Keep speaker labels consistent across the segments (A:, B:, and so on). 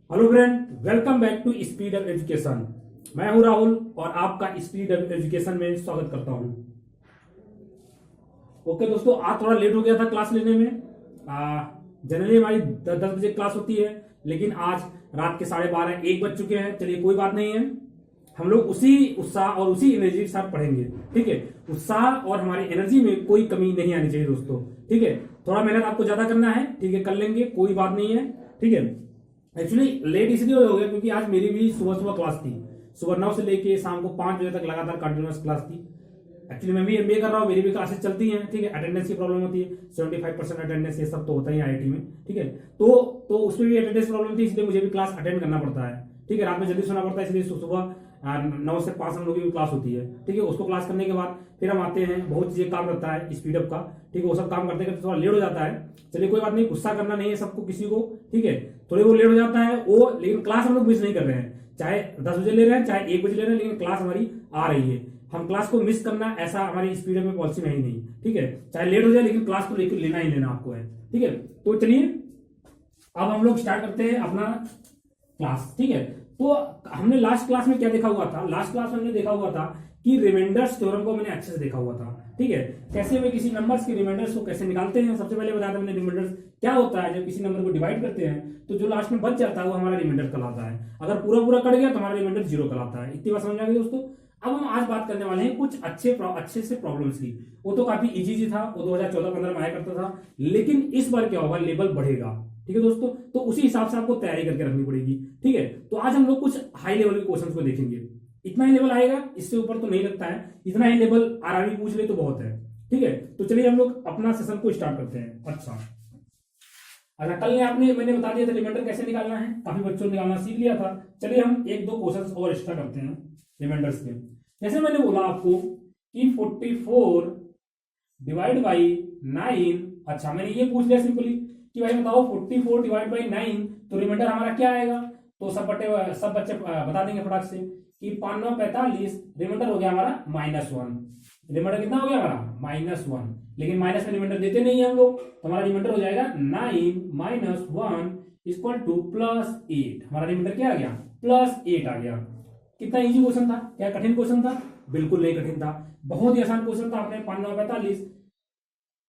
A: Hello friend, welcome back to Speed Up Education. मैं हूं राहुल और आपका स्पीड अप एजुकेशन में स्वागत करता हूं। ओके दोस्तों, आज थोड़ा लेट हो गया था क्लास लेने में। जनरली हमारी 10 बजे क्लास होती है, लेकिन आज रात के 12:30 1 बज चुके हैं। चलिए कोई बात नहीं है, हम लोग उसी उत्साह और उसी एनर्जी के साथ पढ़ेंगे। ठीक है, उत्साह और हमारी एनर्जी में कोई कमी नहीं आनी चाहिए दोस्तों। ठीक है, थोड़ा मेहनत आपको ज्यादा करना है। ठीक है, कर लेंगे, कोई बात नहीं है। ठीक है, एक्चुअली लेट इसलिए हो गया क्योंकि आज मेरी भी सुबह सुबह क्लास थी। सुबह 9 से लेके शाम को 5 बजे तक लगातार कंटिन्यूस क्लास थी। एक्चुअली मैं भी एमबीए कर रहा हूँ, मेरी भी क्लासेस चलती हैं। ठीक है, अटेंडेंस की प्रॉब्लम होती है, 75% अटेंडेंस, ये सब तो होता ही है आईआईटी में। ठीक है, तो उसमें भी अटेंडेंस प्रॉब्लम थी, इसलिए मुझे भी क्लास अटेंड करना पड़ता है। ठीक है, रात में जल्दी सोना पड़ता है, इसलिए सुबह 9 से 5 हम लोग की क्लास होती है। ठीक है, उसको क्लास करने के बाद फिर हम आते हैं, बहुत चीजें काम रहता है स्पीड अप का। ठीक है, वो सब काम करते करते थोड़ा लेट हो जाता है। चलिए कोई बात नहीं, गुस्सा करना नहीं है सबको, किसी को। ठीक है, थोड़ी वो लेट हो जाता है वो, लेकिन क्लास हम लोग मिस नहीं कर रहे हैं। चाहे 10 बजे ले रहे हैं, चाहे 1 बजे ले रहे हैं, लेकिन क्लास हमारी आ रही है। हम क्लास को मिस करना, ऐसा हमारी स्पीड में पॉलिसी नहीं। ठीक है, चाहे लेट हो जाए, लेकिन क्लास को लेकर लेना ही लेना आपको है। ठीक है, तो चलिए अब हम लोग स्टार्ट करते हैं अपना क्लास। ठीक है, तो हमने लास्ट क्लास में क्या देखा हुआ था? लास्ट क्लास में हमने देखा हुआ था कि रिमाइंडर्स थ्योरम को मैंने अच्छे से देखा हुआ था। ठीक है, कैसे हमें किसी नंबर्स के रिमाइंडर्स को कैसे निकालते हैं। सबसे पहले बताया था मैंने रिमाइंडर्स क्या होता है। जब किसी नंबर को डिवाइड करते हैं तो जो लास्ट में बच जाता है वो हमारा रिमाइंडर कहलाता है। अगर पूरा पूरा कट गया तो हमारा रिमाइंडर 0 कहलाता है। इतनी बात समझ आ गई दोस्तों। अब हम आज बात करने वाले हैं कुछ अच्छे से प्रॉब्लम्स की। वो तो काफी इजी था, वो 2014-15 में आया करता था, लेकिन इस बार क्या होगा, लेवल बढ़ेगा। ठीक है दोस्तों, तो उसी हिसाब से आपको तैयारी करके रखनी पड़ेगी। ठीक है, तो आज हम लोग कुछ हाई लेवल के क्वेश्चंस को देखेंगे। इतना ही लेवल आएगा, इससे ऊपर तो नहीं लगता है। इतना ही लेवल आरआरबी पूछ ले तो बहुत है। ठीक है, तो चलिए हम लोग अपना सेशन को स्टार्ट करते हैं। अच्छा, कल मैंने बता दिया था रिमाइंडर कैसे निकालना है, काफी बच्चों ने निकालना सीख लिया था। चलिए हम 1-2 क्वेश्चंस और एक्स्ट्रा करते हैं रिमाइंडर्स के। जैसे मैंने बोला आपको कि 44 डिवाइड बाई 9। अच्छा, मैंने ये पूछ लिया सिंपली कि भाई बताओ 44 डिवाइड बाई 9, तो रिमाइंडर हमारा क्या आएगा। तो सब बच्चे बता देंगे फटाक से कि 5×9=45, रिमाइंडर हो गया हमारा -1। रिमाइंडर कितना हो गया हमारा? -1। लेकिन माइनस में रिमाइंडर देते नहीं है हम लोग, तो हमारा रिमाइंडर हो जाएगा 9 - 1 +8। हमारा रिमाइंडर क्या आ गया? +8 आ गया। कितना इजी क्वेश्चन था, क्या कठिन क्वेश्चन था? बिल्कुल नहीं कठिन था, बहुत ही आसान क्वेश्चन था। आपने 5×9=45,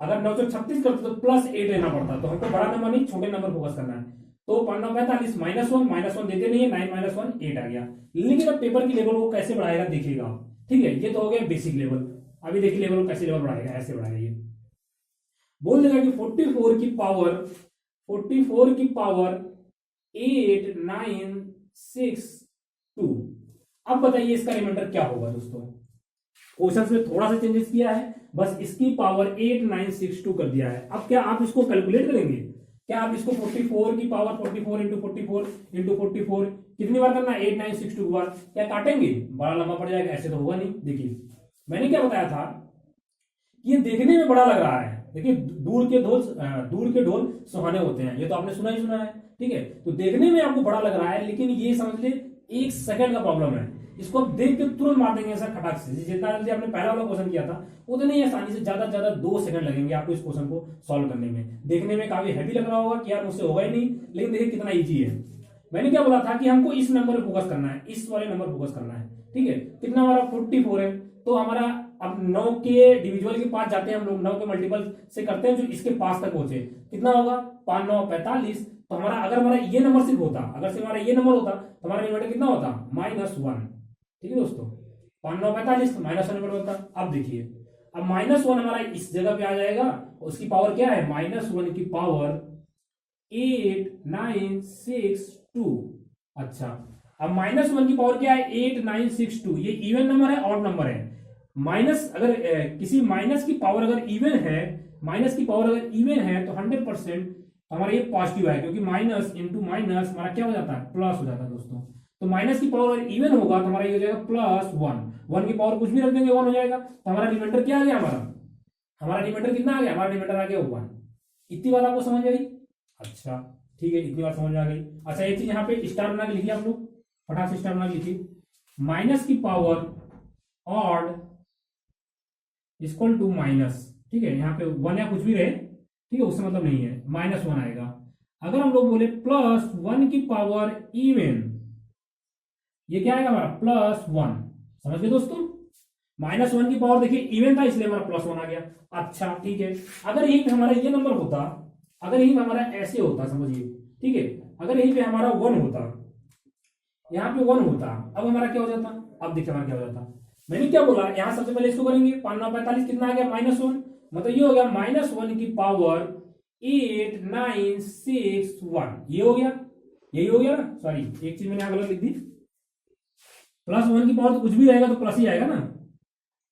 A: अगर 936 करते तो +8 लेना पड़ता। तो हमको बड़ा नंबर नहीं, छोटे नंबर फोकस करना है। तो 5×9=45, -1 दे नहीं है, 9 - 1 8 आ गया। लेकिन अब पेपर की लेवल को कैसे बढ़ाएगा देखिएगा। ठीक है, ये तो हो गया बेसिक लेवल। अभी देखिए लेवल को कैसे लेवल बढ़ाएगा, ऐसे बढ़ाएगा। ये बोल देगा कि 44 की पावर 8 9 6 2। अब बताइए इसका रिमाइंडर क्या होगा दोस्तों। क्वेश्चन में थोड़ा सा चेंजेस किया है, बस इसकी पावर 8962 कर दिया है। अब क्या आप इसको कैलकुलेट करेंगे? क्या आप इसको 44 की पावर 44 इंटू 44 इंटू 44 कितनी बार करना है? 8962 बार। क्या काटेंगे? बड़ा लंबा पड़ जाएगा, ऐसे तो होगा नहीं। देखिए मैंने क्या बताया था कि ये देखने में बड़ा लग रहा है। देखिए दूर के ढोल सुहाने होते हैं, ये तो आपने सुना ही सुना है। ठीक है, तो देखने में आपको बड़ा लग रहा है, लेकिन ये समझ ले 1 सेकंड का प्रॉब्लम है। इसको आप देख के तुरंत मार देंगे ऐसा खटाक से। जितना जल्दी आपने पहला वाला क्वेश्चन किया था उतने ही आसानी से ज्यादा से ज्यादा 2 सेकंड लगेंगे आपको इस क्वेश्चन को सॉल्व करने में। देखने में काफी हैवी लग रहा होगा कि यार मुझसे होगा ही नहीं, लेकिन देखिए कितना ईजी है। मैंने क्या बोला था कि हमको इस नंबर पर फोकस करना है, इस वाले नंबर फोकस करना है। ठीक है, कितना हमारा 44 है, तो हमारा अब 9 के डिविजुअल के पास जाते हैं हम लोग, 9 के मल्टीपल से करते हैं जो इसके पास तक पहुंचे। कितना होगा? 5×9=45। तो अगर हमारा ये नंबर सिर्फ होता, अगर सिर्फ हमारा ये नंबर होता तो हमारा रिमाइंडर कितना होता? -1। ठीक है दोस्तों, 5×9=45, -1 रिमाइंडर होता। अब देखिए, अब -1 हमारा इस जगह पे आ जाएगा, उसकी पावर क्या है? -1 की पावर 8 9 6 2। अच्छा, अब -1 की पावर क्या है? 8 9 6 2। ये इवन नंबर है, ऑड नंबर है। माइनस अगर किसी माइनस की पावर अगर इवन है, माइनस की पावर अगर इवन है तो 100% हमारा ये पॉजिटिव है, क्योंकि माइनस इंटू माइनस हमारा क्या हो जाता है? प्लस हो जाता है दोस्तों। तो माइनस की पावर अगर इवन होगा तो हमारा ये हो जाएगा +1। 1 की पावर कुछ भी रख देंगे 1 हो जाएगा। तो हमारा रिमाइंडर क्या आ गया? हमारा रिमाइंडर कितना आ गया? हमारा रिमाइंडर आ गया 1। इतनी बात आपको समझ आई? अच्छा ठीक है, इतनी बात समझ आ गई। अच्छा, एक चीज यहाँ पे स्टार बना के लिखिए आप लोग, फटाक से स्टार बना के लिखिए। माइनस की power odd equal to minus. ठीक है, यहाँ पे 1 या कुछ भी रहे, ठीक है, उससे मतलब नहीं है, -1 आएगा। अगर हम लोग बोले प्लस वन की पावर इवन, ये क्या आएगा हमारा प्लस वन। समझ गए दोस्तों, माइनस वन की पावर देखिए इवन था इसलिए हमारा प्लस वन आ गया। अच्छा ठीक है, अगर यही पे हमारा ये नंबर होता, अगर यही पे हमारा ऐसे होता समझिए, ठीक है, अगर यही पे हमारा वन होता, यहाँ पे वन होता, अब हमारा क्या हो जाता, अब देखिए हमारा क्या हो जाता। मैंने क्या बोला, यहाँ सबसे पहले इसको करेंगे, 5 9 45 कितना आ गया माइनस वन, मतलब ये हो गया माइनस वन की पावर 8 9 6 1, ये हो गया, यही हो गया ना। सॉरी एक चीज मैंने यहाँ गलत लिख दी, प्लस वन की पावर तो कुछ भी रहेगा तो प्लस ही आएगा ना,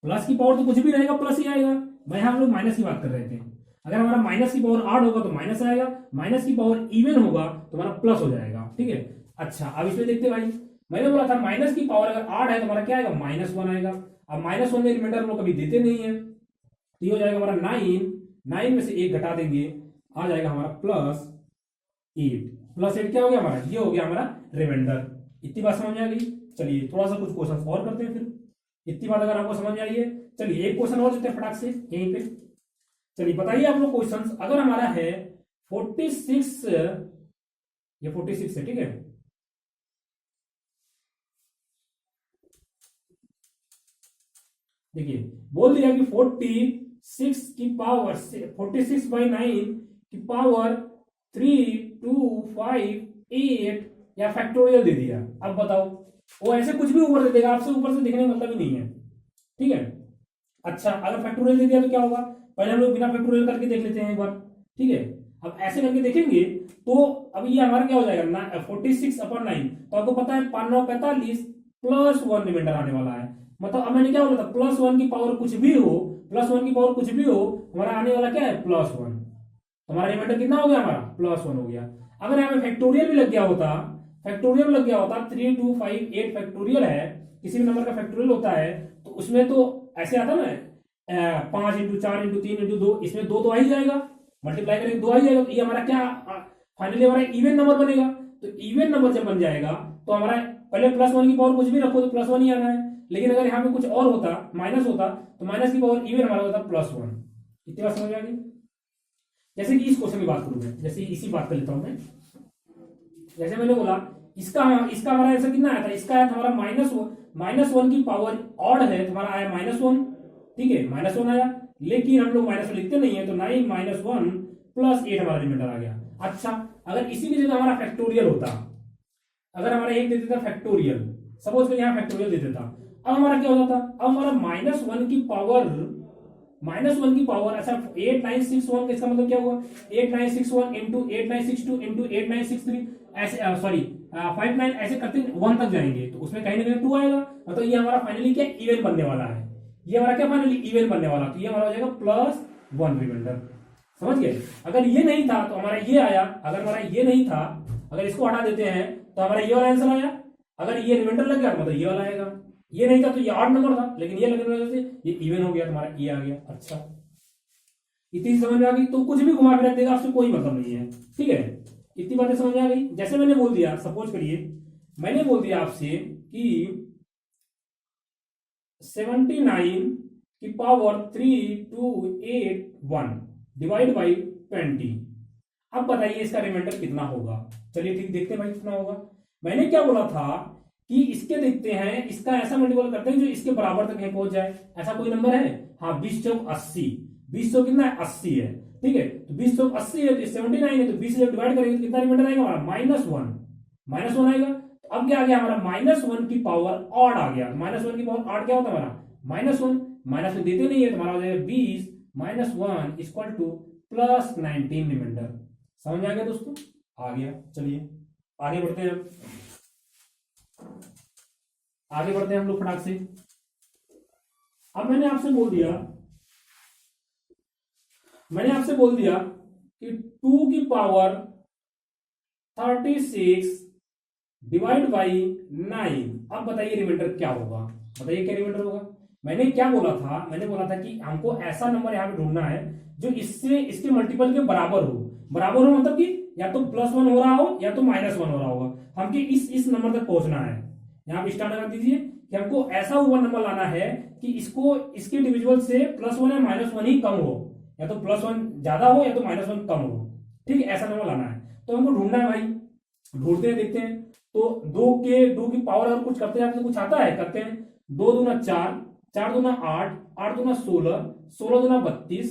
A: प्लस की पावर तो कुछ भी रहेगा प्लस ही आएगा। मैं हम लोग माइनस की बात कर रहे थे, अगर हमारा माइनस की पावर 8 होगा तो माइनस आएगा, माइनस की पावर इवन होगा तो हमारा प्लस हो जाएगा। ठीक है, अच्छा अब इसमें देखते भाई, मैंने बोला था माइनस की पावर अगर 8 है तो हमारा क्या आएगा माइनस वन आएगा। अब माइनस वन में रिमाइंडर हम लोग कभी देते नहीं है, तो ये हो जाएगा हमारा 9, 9 में से 1 घटा देंगे, आ जाएगा हमारा प्लस 8, प्लस 8 क्या हो गया हमारा, ये हो गया हमारा रिमाइंडर। इतनी बात समझ में आ गई। चलिए थोड़ा सा कुछ क्वेश्चन और करते हैं फिर, इतनी बात अगर आपको समझ में आई है। चलिए एक क्वेश्चन और देते हैं फटाक से यहीं पे। चलिए बताइए आप लोग क्वेश्चन, अगर हमारा है 46, ये 46 है, ठीक है, देखिए बोल दिया कि 46 की पावर 46/9 की पावर 3 2 5 8 या फैक्टोरियल दे दिया। अब बताओ, वो ऐसे कुछ भी ऊपर दे देगा, आपसे ऊपर से देखने का मतलब ही नहीं है। ठीक है, अच्छा अगर फैक्टोरियल दे दिया तो क्या होगा, पहले हम लोग बिना फैक्टोरियल करके देख लेते हैं एक बार। ठीक है, अब ऐसे करके देखेंगे तो अब ये हमारा क्या हो जाएगा ना 46/9, तो आपको पता है 5 9 45 प्लस वन रिमाइंडर आने वाला है। मतलब अब मैंने क्या बोला था, प्लस वन की पावर कुछ भी हो, प्लस वन की पावर कुछ भी हो, हमारा आने वाला क्या है प्लस वन। हमारा रिमाइंडर कितना हो गया हमारा प्लस वन हो गया। अगर यहाँ पे फैक्टोरियल भी लग गया होता, फैक्टोरियल लग गया होता 3 2 5 8 फैक्टोरियल है, किसी भी नंबर का फैक्टोरियल होता है तो उसमें तो ऐसे आता ना 5 × 4 × 3 × 2, इसमें दो तो आ ही जाएगा, मल्टीप्लाई करेंगे 2 आ ही जाएगा, तो ये हमारा क्या फाइनली हमारा इवन नंबर बनेगा। तो इवन नंबर जब बन जाएगा तो हमारा पहले प्लस वन की पावर कुछ भी रखो तो प्लस वन ही आना है, लेकिन अगर यहाँ पे कुछ और होता माइनस होता तो माइनस की पावर इवन हमारा होता प्लस वन। इतनी बात समझ में आ गई। जैसे कि इस क्वेश्चन की बात करूं मैं, जैसे इसी बात कर लेता हूं मैं, जैसे मैंने बोला इसका हमारा आंसर कितना आया था, इसका आया था हमारा माइनस वन की पावर ऑड है तो हमारा आया माइनस वन। ठीक है, माइनस वन आया, लेकिन हम लोग माइनस वन लिखते नहीं है तो 9 - 1 + 8 हमारा रिमाइंडर आ गया। अच्छा अगर इसी की जगह हमारा फैक्टोरियल होता, अगर हमारा एक दे देता फैक्टोरियल, सपोज कर यहाँ फैक्टोरियल दे देता, अब हमारा क्या हो जाता, अब हमारा माइनस वन की पावर अच्छा 8961, इसका मतलब क्या हुआ 8961 × 8962 × 8963 ऐसे सॉरी 59 ऐसे करते 1 तक जाएंगे तो उसमें कहीं ना कहीं 2 आएगा, मतलब ये हमारा फाइनली क्या इवन बनने वाला है, ये हमारा क्या फाइनली इवन बनने वाला, तो ये हमारा हो जाएगा +1 रिमाइंडर। समझ गए। अगर ये नहीं था तो हमारा ये आया, अगर हमारा ये नहीं था, अगर इसको हटा देते हैं तो हमारा ये वाला आंसर आया, अगर ये रिमाइंडर लग गया मतलब ये वाला आएगा, ये नहीं था तो ये 8 नंबर था, लेकिन ये लगने की वजह से ये इवन हो गया, तुम्हारा ये आ गया। अच्छा इतनी समझ में आ गई, तो कुछ भी घुमा फिरा देगा आपसे कोई मतलब नहीं है। ठीक है, इतनी बातें समझ में आ गई। जैसे मैंने बोल दिया, सपोज करिए मैंने बोल दिया आपसे कि 79 की पावर 3281 डिवाइड बाई 20, अब बताइए इसका रिमाइंडर कितना होगा। चलिए ठीक देखते हैं भाई कितना होगा। मैंने क्या बोला था कि इसके देखते हैं, इसका ऐसा मल्टीपल करते हैं जो इसके बराबर तक कहीं पहुंच जाए, ऐसा कोई नंबर है। हाँ 20 चौक 80, 20 चौक कितना है 80 है। ठीक है, तो 20 चौक 80 है तो 79 है, तो 20 से डिवाइड करेंगे तो कितना रिमाइंडर आएगा हमारा -1 आएगा। तो अब क्या आ गया हमारा -1 की पावर ऑड आ गया, -1 की पावर ऑड क्या होता है हमारा -1, -1 देते नहीं है तो हमारा हो जाएगा 20 - 1 = +19 रिमाइंडर। समझ में आ गया दोस्तों, आ गया। चलिए आगे बढ़ते हैं, हम लोग फटाक से। अब मैंने आपसे बोल दिया कि 2 की पावर 36 डिवाइड बाई 9, अब बताइए रिमाइंडर क्या होगा, बताइए क्या रिमाइंडर होगा। मैंने क्या बोला था, मैंने बोला था कि हमको ऐसा नंबर यहां पे ढूंढना है जो इसके मल्टीपल के बराबर हो मतलब कि या तो +1 हो रहा हो या तो -1 हो रहा होगा। हमको इस नंबर तक पहुंचना है। यहां पे स्टार्ट कर दीजिए कि हमको ऐसा हुआ नंबर लाना है कि इसके डिविजिबल से +1 या -1 ही कम हो, या तो +1 ज्यादा हो या तो -1 कम हो। ठीक है, ऐसा नंबर लाना है। तो हमको ढूंढना है भाई, ढूंढते हैं, देखते हैं। तो दो की पावर अगर कुछ करते जाते तो कुछ आता है, करते हैं। 2 दूना 4, 4 दूना 8, 8 दूना 16, 16 दूना 32,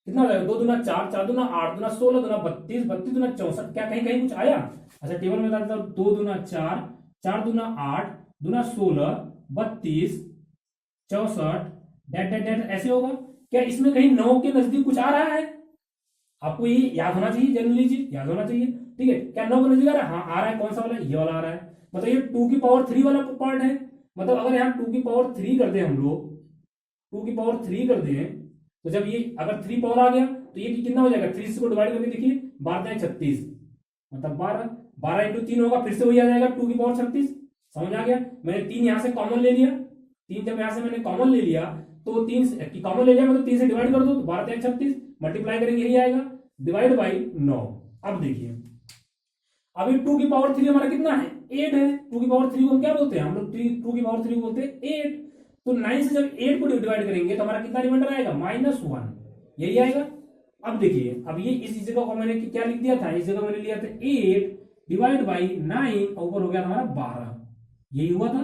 A: कितना हो जाएगा? 2 दूना 4, 4 दूना 8 दूना 16 दूना 32, 32 दूना 64। क्या कहीं कहीं कुछ आया? अच्छा टेबल में बता 2 दूना 4, 4 दूना 8 दूना 16, 32, 64, डेट डेट डेट ऐसे होगा। क्या इसमें कहीं 9 के नजदीक कुछ आ रहा है? आपको ये याद होना चाहिए, जनरली चीज याद होना चाहिए। ठीक है, क्या 9 के नजदीक आ रहा है? हाँ आ रहा है। कौन सा वाला? ये वाला आ रहा है। मतलब ये 2 की पावर 3 वाला पार्ट है। मतलब अगर यहाँ 2 की पावर 3 कर दे हम लोग, 2 की पावर 3 कर दें, तो जब ये अगर 3 पावर आ गया तो ये कितना हो जाएगा? 3 को डिवाइड करके देखिए, 12 36, मतलब 12, 12 इंटू 3 होगा, फिर से वही आ जाएगा 2 की पावर 36। समझ आ गया? मैंने 3 यहां से कॉमन ले लिया, 3 जब यहां से मैंने कॉमन ले लिया तो 3 की कॉमन ले लिया, मतलब 3 से डिवाइड कर दो तो 12 36, मल्टीप्लाई करेंगे यही आएगा, डिवाइड बाई 9। अब देखिए, अभी 2 की पावर 3 हमारा कितना है? 8 है। 2 की पावर 3 को क्या बोलते हैं हम लोग? 2 की पावर 3 को बोलते हैं 8। तो 9 से जब 8 को डिवाइड करेंगे तो हमारा कितना रिमाइंडर आएगा? -1, यही आएगा। अब देखिए, अब ये इस जगह को मैंने क्या लिख दिया था? इस जगह मैंने लिया था 8 डिवाइड बाई 9, ऊपर हो गया था हमारा 12, यही हुआ था।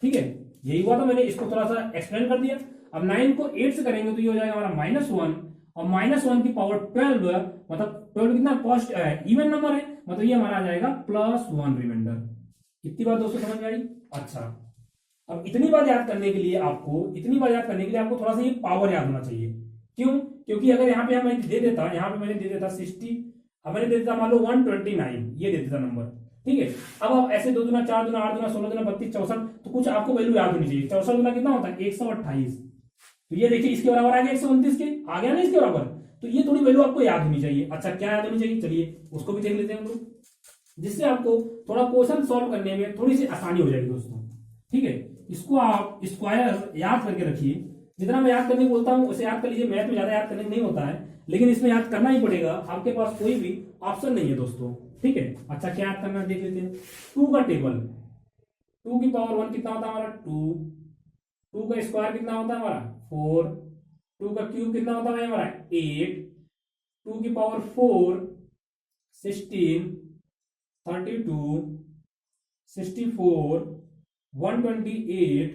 A: ठीक है, यही हुआ था। मैंने इसको थोड़ा सा एक्सप्लेन कर दिया। अब 9 को 8 से करेंगे तो ये हो जाएगा हमारा -1, और -1 की पावर 12, मतलब 12 कितना? पॉजिटिव इवन नंबर है, मतलब ये हमारा आ जाएगा +1 रिमाइंडर। इतनी बात दोस्तों समझ में आई? अच्छा, अब इतनी बात याद करने के लिए आपको थोड़ा सा ये पावर याद होना चाहिए। क्यों? क्योंकि अगर यहाँ पे मैंने दे देता, यहाँ पे मैंने दे देता 60, अब मैंने दे देता मान लो 129, ये दे देता नंबर। ठीक है, अब आप ऐसे 2 दूना 4 दूना 8 दूना 16 दूना 32 64, तो कुछ आपको वैल्यू याद होनी चाहिए। 64 दूना कितना होता है? 128। तो ये देखिए इसके बराबर आ गया 129 के, आ गया ना इसके बराबर। तो ये थोड़ी वैल्यू आपको याद होनी चाहिए। अच्छा क्या याद होनी चाहिए? चलिए उसको भी देख लेते हैं हम लोग, जिससे आपको थोड़ा क्वेश्चन सॉल्व करने में थोड़ी सी आसानी हो जाएगी दोस्तों। ठीक है, इसको आप स्क्वायर याद करके रखिए। जितना मैं याद करने बोलता हूं उसे याद कर लीजिए। मैथ में ज्यादा याद करने नहीं होता है, लेकिन इसमें याद करना ही पड़ेगा। आपके पास कोई भी ऑप्शन नहीं है दोस्तों। ठीक है, अच्छा क्या याद करना है देख लेते हैं। 2 का टेबल, 2 की पावर 1 कितना होता है हमारा? 2, 2 का स्क्वायर कितना होता है हमारा? 4, 2 का क्यूब कितना होता है हमारा? 8, 2 की पावर 4 16, 32, 64, 128,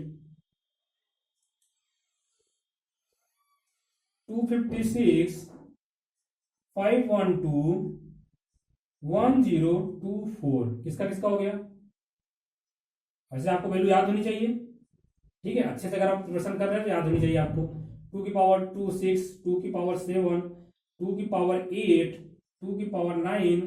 A: 256, 512, 1024। किसका किसका हो गया? वैसे आपको वैल्यू याद होनी चाहिए। ठीक है, अच्छे से अगर आप प्रश्न कर रहे हैं तो याद होनी चाहिए आपको। 2 की पावर 2 6, 2 की पावर 7, 2 की पावर 8, 2 की पावर 9,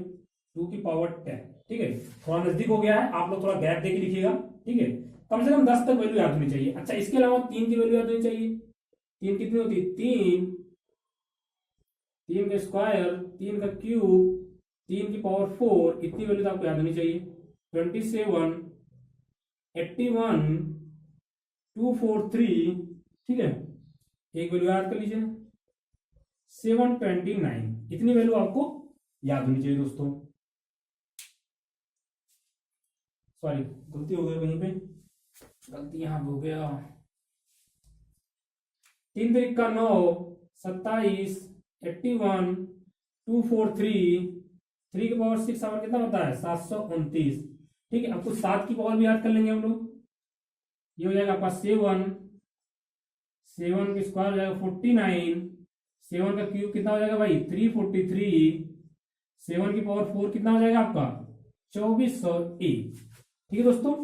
A: 2 की पावर 10। ठीक है, थोड़ा नजदीक हो गया है, आप लोग थोड़ा गैप देके लिखिएगा। ठीक है, कम से कम 10 तक वैल्यू याद होनी चाहिए। अच्छा इसके अलावा 3 की वैल्यू याद होनी चाहिए। 3 कितनी होती है? 3, 3 का स्क्वायर, 3 का क्यूब, 3 की पावर 4, इतनी वैल्यू तो आपको याद होनी चाहिए। 27, 81, 243। ठीक है, एक वैल्यू याद कर लीजिए 729। इतनी वैल्यू आपको याद होनी चाहिए दोस्तों। सॉरी गलती हो गई, वहीं पे गलती यहां हो गया। 3 3 का 9, 27, 81, 243, 3 की पावर 6 आवर कितना होता है? 729। ठीक है, अब कुछ 7 की पावर भी याद कर लेंगे हम लोग। ये हो जाएगा आपका 7, 7 की स्क्वायर हो जाएगा 49, 7 का क्यूब कितना हो जाएगा भाई? 343, 7 की पावर 4 कितना हो जाएगा आपका? 2401। ठीक है दोस्तों,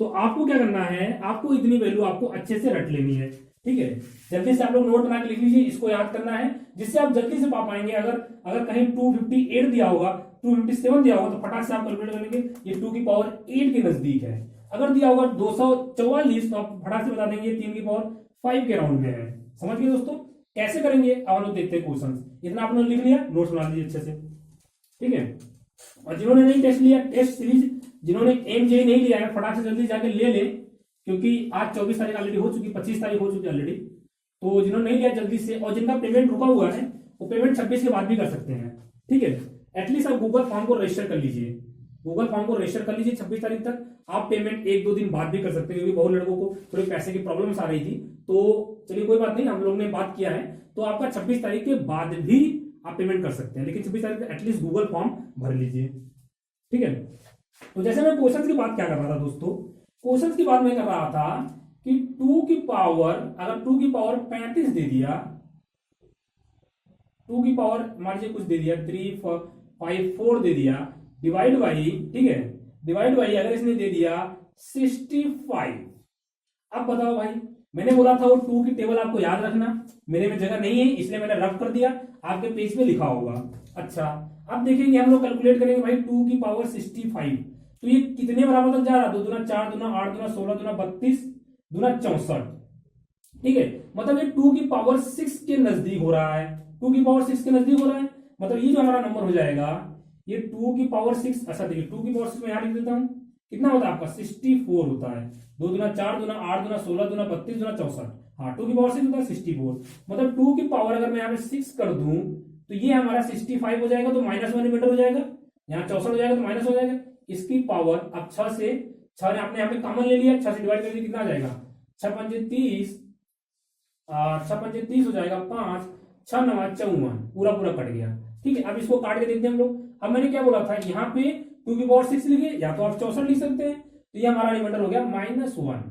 A: तो आपको क्या करना है, आपको इतनी वैल्यू आपको अच्छे से रट लेनी है। ठीक है, जल्दी से आप लोग नोट बना के लिख लीजिए, इसको याद करना है, जिससे आप जल्दी से पा पाएंगे। अगर कहीं 258 दिया होगा, 257 दिया होगा तो फटाक से आप कैलकुलेट कर लेंगे ये 2 की पावर 8 के नजदीक है। अगर दिया होगा 244 तो आप फटाक से बता देंगे 3 की पावर 5 के राउंड में है। समझ गए दोस्तों? कैसे करेंगे अब हम लोग देखते हैं क्वेश्चन। इतना आपने लिख लिया, नोट्स बना लीजिए अच्छे से। ठीक है, और जिन्होंने नहीं टेस्ट लिया, टेस्ट सीरीज जिन्होंने एम जे नहीं लिया है फटाक से जल्दी जाके ले ले, क्योंकि आज 24 तारीख ऑलरेडी हो चुकी, 25 तारीख हो चुकी ऑलरेडी। तो जिन्होंने नहीं लिया जल्दी से, और जिनका पेमेंट रुका हुआ है वो पेमेंट 26 के बाद भी कर सकते हैं। ठीक है, एटलीस्ट आप गूगल फॉर्म को रजिस्टर कर लीजिए, गूगल फॉर्म को रजिस्टर कर लीजिए 26 तारीख तक। आप पेमेंट 1-2 दिन बाद भी कर सकते हैं, क्योंकि बहुत लड़कों को थोड़ी पैसे की प्रॉब्लम्स आ रही थी। तो चलिए कोई बात नहीं, हम लोग ने बात किया है, तो आपका 26 तारीख के बाद भी आप पेमेंट कर सकते हैं, लेकिन 26 तारीख तक एटलीस्ट गूगल फॉर्म भर लीजिए। ठीक है, तो जैसे मैं क्वेश्चन की बात क्या कर रहा था दोस्तों, क्वेश्चन की बात मैं कर रहा था कि 2 की पावर, अगर 2 की पावर 35 दे दिया, 2 की पावर मान लीजिए कुछ दे दिया 3 5 4 दे दिया, डिवाइड बाई, ठीक है, डिवाइड बाई अगर इसने दे दिया 65। अब बताओ भाई, मैंने बोला था वो 2 की टेबल आपको याद रखना, मेरे में जगह नहीं है इसलिए मैंने रफ कर दिया, आपके पेज पे लिखा होगा। अच्छा, अब देखेंगे हम लोग कैलकुलेट करेंगे भाई 2 की पावर 65, तो ये कितने बराबर तक जा रहा है, 2 दूना 4 दूना 8 दूना 16 दूना 32 दूना 64। ठीक है, मतलब ये 2 की पावर 6 के नजदीक हो रहा है, 2 की पावर 6 के नजदीक हो रहा है, मतलब ये जो हमारा नंबर हो जाएगा ये 2 की पावर 6, अच्छा देखिए 2 की पावर 6 में यहां लिख देता हूं, कितना होता है आपका 64 होता है, 2 दूना 4 दूना 8 दूना 16 दूना 32 दूना 64, हाँ 2 की पावर 6 होता है 64, मतलब 2 की पावर अगर मैं यहाँ पे 6 कर दूं तो ये हमारा 65 हो जाएगा, तो -1 रिमाइंडर हो जाएगा, यहाँ 64 हो जाएगा तो माइनस हो जाएगा, इसकी पावर अब 6 से, 6 ने आपने यहाँ पे कॉमन ले लिया, 6 से डिवाइड कर दिया, कितना आ जाएगा 6 पंजे 30, 6 पंजे 30 हो जाएगा, 5 6 9 54, पूरा पूरा कट गया। ठीक है, अब इसको काट के देखते हैं हम लोग। अब मैंने क्या बोला था, यहाँ पे 2 की पावर 6 लिखे, या तो आप 64 लिख सकते हैं, तो ये हमारा रिमाइंडर हो गया -1।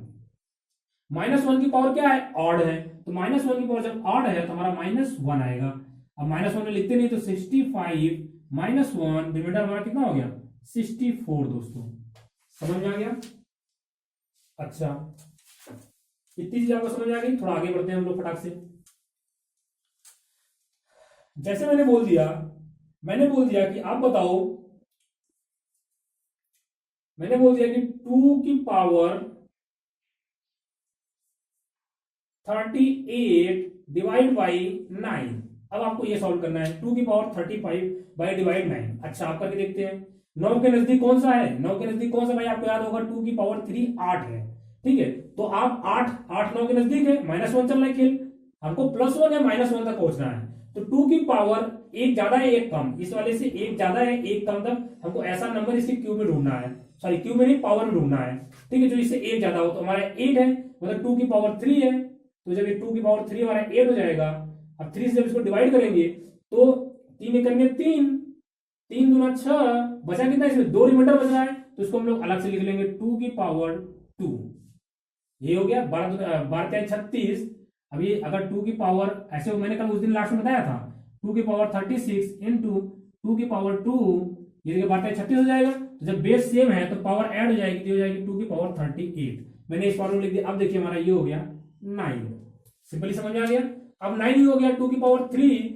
A: -1 की पावर क्या है, ऑड है, तो -1 की पावर जब ऑड है तो हमारा -1 आएगा। अब -1 में लिखते नहीं तो 65 -1, रिमाइंडर हमारा कितना हो गया 64 दोस्तों, समझ में आ गया। अच्छा, इतनी चीज आपको समझ आ गई, थोड़ा आगे बढ़ते हैं हम लोग फटाक से। जैसे मैंने बोल दिया कि आप बताओ, मैंने बोल दिया कि 2 की पावर 38 डिवाइड बाई 9, अब आपको ये सॉल्व करना है, 2 की पावर 35 बाई डिवाइड 9। अच्छा, आप करके देखते हैं, 9 के नजदीक कौन सा है, 9 के नजदीक कौन सा भाई, आपको याद होगा 2 की पावर 3 8 है। ठीक है, तो आप 8 9 के नजदीक है, -1 चल रहा है खेल, हमको +1 या -1 तक पहुंचना है, तो 2 की पावर एक ज्यादा है एक कम, इस वाले से एक ज्यादा है एक कम तक हमको ऐसा नंबर इसके क्यूब में ढूंढना है, सॉरी क्यूब में नहीं पावर में ढूंढना है। ठीक है, जो इससे एक ज्यादा हो, तो हमारा 8 है, मतलब 2 की पावर 3 है, तो जब ये 2 की पावर 3 हमारा 8 हो जाएगा। अब 3 से जब इसको डिवाइड करेंगे तो 3 एकड़ में 3, 3 दूना 6, बचा कितना, इसमें 2 रिमाइंडर बच रहा है, तो इसको हम लोग अलग से लिख लेंगे 2 की पावर 2, ये हो गया 12 36। अब ये अगर 2 की पावर ऐसे, मैंने कल उस दिन लास्ट में बताया था 2 की पावर 36 इंटू 2 की पावर 2, ये देखिए 12 36 हो जाएगा, तो जब बेस सेम है तो पावर ऐड हो जाएगी, तो हो जाएगी 2 की पावर 38, मैंने इस फॉर्मूला लिख दिया। अब देखिए हमारा ये हो गया 9, सिंपली समझ में आ गया। अब 9 ही हो गया, 2 की पावर 3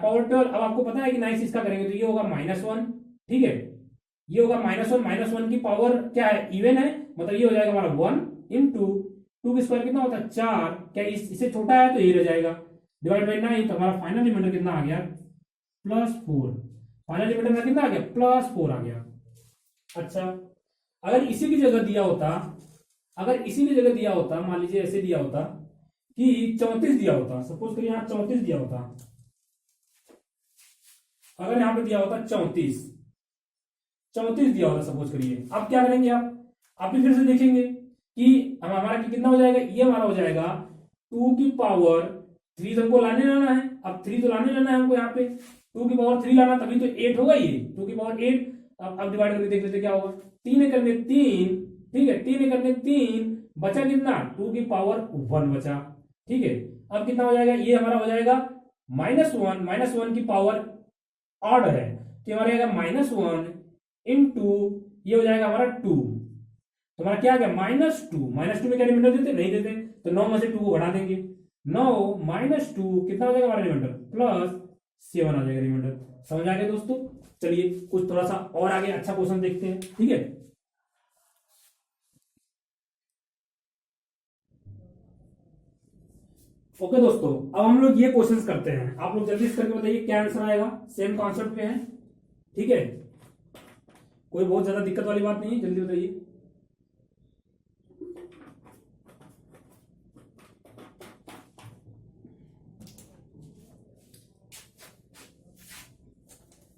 A: पावर 12, अब आपको पता है कि 9 से इसका करेंगे तो ये होगा -1। ठीक है, ये होगा -1 की पावर क्या है, इवन है, मतलब ये हो जाएगा हमारा 1 इंटू 2 की स्क्वायर कितना होता है 4, क्या इससे छोटा है तो ये रह जाएगा, डिवाइड बाई 9, तो हमारा फाइनल रिमाइंडर कितना आ गया +4, फाइनल रिमाइंडर कितना आ गया +4 आ गया। अच्छा, अगर इसी की जगह दिया होता, अगर इसी की जगह दिया होता, मान लीजिए ऐसे दिया होता कि 34 दिया होता, सपोज करिए यहाँ 34 दिया होता, अगर यहाँ पे दिया होता 34 दिया होता सपोज करिए, अब क्या करेंगे आप भी फिर से देखेंगे कि हमारा कितना हो जाएगा, ये हमारा हो जाएगा 2 की पावर 3 हमको लाने लाना है, अब 3 तो लाने लाना है हमको, यहाँ पे 2 की पावर 3 लाना, तभी तो 8 होगा ये 2 की पावर 8। अब डिवाइड करके देख लेते क्या होगा, 3 एकड़ में 3, ठीक है 3 एकड़ में 3, बचा कितना 2 की पावर 1 बचा। ठीक है, अब कितना हो जाएगा, ये हमारा हो जाएगा -1 की पावर ऑड है, तो हमारा -1 इंटू ये हो जाएगा हमारा 2, तो हमारा क्या आ गया -2 में क्या रिमाइंडर देते नहीं देते, तो 9 में से 2 को घटा देंगे, 9 -2 कितना हो जाएगा हमारा रिमाइंडर +7 आ जाएगा रिमाइंडर। समझ आ गया दोस्तों। चलिए कुछ थोड़ा सा और आगे अच्छा क्वेश्चन देखते हैं। ठीक है, ओके दोस्तों, अब हम लोग ये क्वेश्चंस करते हैं, आप लोग जल्दी से करके बताइए क्या आंसर आएगा, सेम कॉन्सेप्ट पे है। ठीक है, कोई बहुत ज्यादा दिक्कत वाली बात नहीं है, जल्दी बताइए।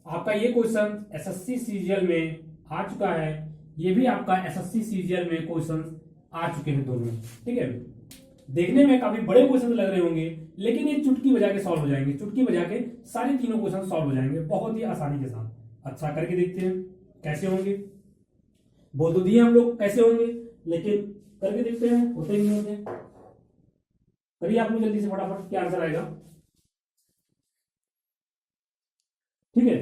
A: आपका ये क्वेश्चन एसएससी सीजीएल में आ चुका है, ये भी आपका एसएससी सीजीएल में क्वेश्चन आ चुके हैं दोनों। ठीक है, देखने में काफी बड़े क्वेश्चन लग रहे होंगे, लेकिन ये चुटकी बजा के सॉल्व हो जाएंगे, चुटकी बजा के सारे तीनों क्वेश्चन सॉल्व हो जाएंगे बहुत ही आसानी के साथ। अच्छा, करके देखते हैं कैसे होंगे। बोल तो दिए हम लोग कैसे होंगे, लेकिन करके देखते हैं होते ही नहीं होते। करिए आप लोग जल्दी से फटाफट, क्या आंसर आएगा। ठीक है,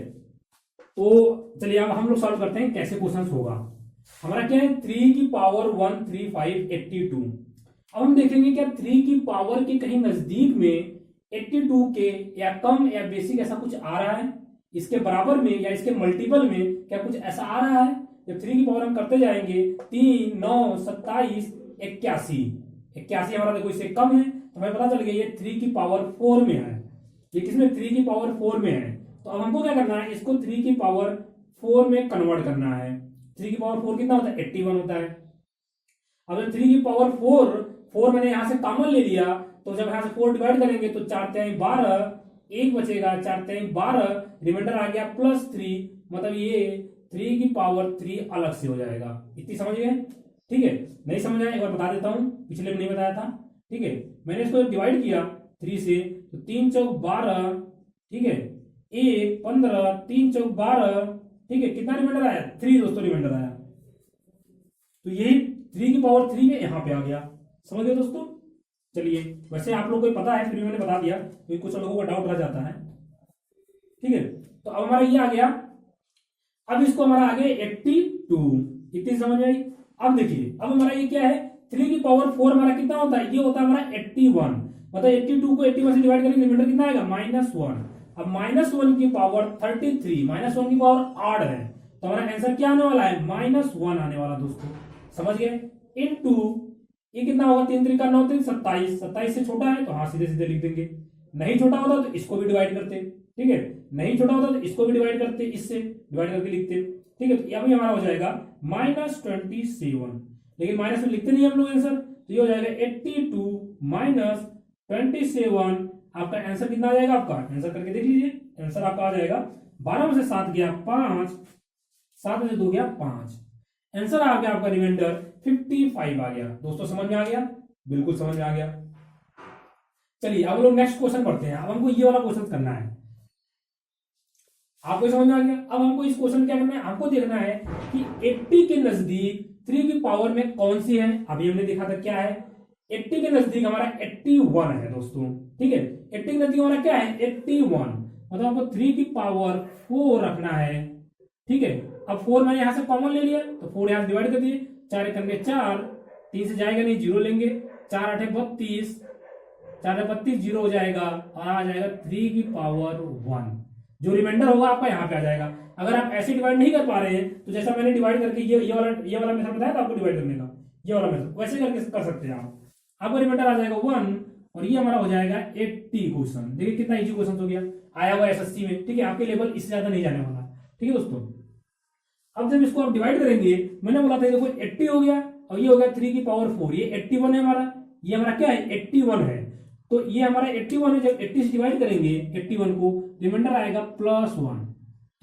A: तो चलिए अब हम लोग सॉल्व करते हैं कैसे क्वेश्चन होगा। हमारा क्या है, 3 की पावर 1 3 5 82। अब हम देखेंगे क्या 3 की पावर के कहीं नजदीक में 82 के या कम या बेसिक ऐसा कुछ आ रहा है, इसके बराबर में या इसके मल्टीपल में क्या कुछ ऐसा आ रहा है। जब 3 की पावर हम करते जाएंगे 3 9 27 81, 81 हमारा देखो इससे कम है, तो हमें पता चल गया ये 3 की पावर 4 में है। ये किसमें, 3 की पावर 4 में है। तो अब हमको क्या करना है, इसको 3 की पावर 4 में कन्वर्ट करना है। 3 की पावर 4 कितना होता है, 81 होता है। अब जब 3 की पावर 4 मैंने यहां से कॉमन ले लिया, तो जब यहां से 4 डिवाइड करेंगे तो 4 3 12, एक बचेगा, 4 3 12, रिमाइंडर आ गया +3, मतलब ये 3 की पावर 3 अलग से हो जाएगा। इतनी समझ गए। ठीक है, नहीं समझ आया एक बार बता देता हूं, पिछले में नहीं बताया था। ठीक है, मैंने इसको डिवाइड किया 3 से, तो 3 चौक 12, ठीक है, 1 15, 3 चौक 12, ठीक है, कितना रिमाइंडर आया, 3 दोस्तों रिमाइंडर आया। तो यही 3 की पावर 3 में यहां पे आ गया। समझ गए दोस्तों। चलिए, वैसे आप लोगों को पता है, फिर भी मैंने बता दिया क्योंकि कुछ लोगों का डाउट रह जाता है। ठीक है, तो अब हमारा ये आ गया। अब इसको हमारा आ गया 82, इतनी समझ आई। अब देखिए, अब हमारा ये क्या है, 3 की पावर 4 हमारा कितना होता है, ये होता है हमारा 81, मतलब 82 को 81 से डिवाइड करेंगे, रिमाइंडर कितना आएगा, -1। अब -1 की पावर 33, -1 की पावर 8 है, तो हमारा आंसर क्या आने वाला है, -1 आने वाला दोस्तों। समझ गए। इनटू ये कितना होगा, 3 3 9 3 27, 27 से छोटा है तो हाँ सीधे सीधे लिख देंगे। नहीं छोटा होता तो इसको भी डिवाइड करते। ठीक है, नहीं छोटा होता तो इसको भी डिवाइड करते, इससे डिवाइड करके लिखते। ठीक है, तो अभी हमारा हो जाएगा -27, लेकिन माइनस में लिखते नहीं हम लोग आंसर, तो ये हो जाएगा 82 -27। आपका आंसर कितना आ जाएगा, आपका आंसर करके देख लीजिए। आंसर आपका आ जाएगा 12 में से 7 गया 5, 7 में से 2 गया 5, आंसर आ गया आपका रिमाइंडर 55 आ गया। दोस्तों समझ में आ गया, बिल्कुल समझ में आ गया। चलिए अब लोग नेक्स्ट क्वेश्चन पढ़ते हैं। अब हमको ये वाला क्वेश्चन करना है, आपको समझ में आ गया। अब हमको इस क्वेश्चन क्या करना है, हमको देखना है कि 80 के नजदीक 3 की पावर में कौन सी है। अभी हमने देखा था क्या है, 80 के नजदीक हमारा 81 है दोस्तों। ठीक है, 80 के नजदीक हमारा क्या है, 81, मतलब हमको 3 की पावर 4 रखना है। ठीक है, अब 4 मैंने यहां से कॉमन ले लिया, तो 4 यहां डिवाइड कर दिए, 4 एक करके 4, 3 से जाएगा नहीं, 0 लेंगे, 4 8 32, 4 32 0 हो जाएगा, और आ जाएगा 3 की पावर 1। जो रिमाइंडर होगा आपका यहाँ पे आ जाएगा। अगर आप ऐसे डिवाइड नहीं कर पा रहे हैं, तो जैसा मैंने डिवाइड करके ये वाला मेथड बताया था आपको डिवाइड करने का, ये वाला मेथड वैसे करके कर सकते हैं आप। आपका रिमाइंडर आ जाएगा 1, और ये हमारा हो जाएगा 80 क्वेश्चन। देखिए कितना इजी क्वेश्चन हो गया, आया हुआ एसएससी में। ठीक है, आपके लेवल इससे ज्यादा नहीं जाने वाला। ठीक है दोस्तों, अब जब इसको आप डिवाइड करेंगे, मैंने बोला था देखो 80 हो गया, और ये हो गया 3 की पावर 4, ये 81 है हमारा, ये हमारा क्या है 81 है। तो ये हमारा 81 है, जब 80 से डिवाइड करेंगे 81 को, रिमाइंडर आएगा +1,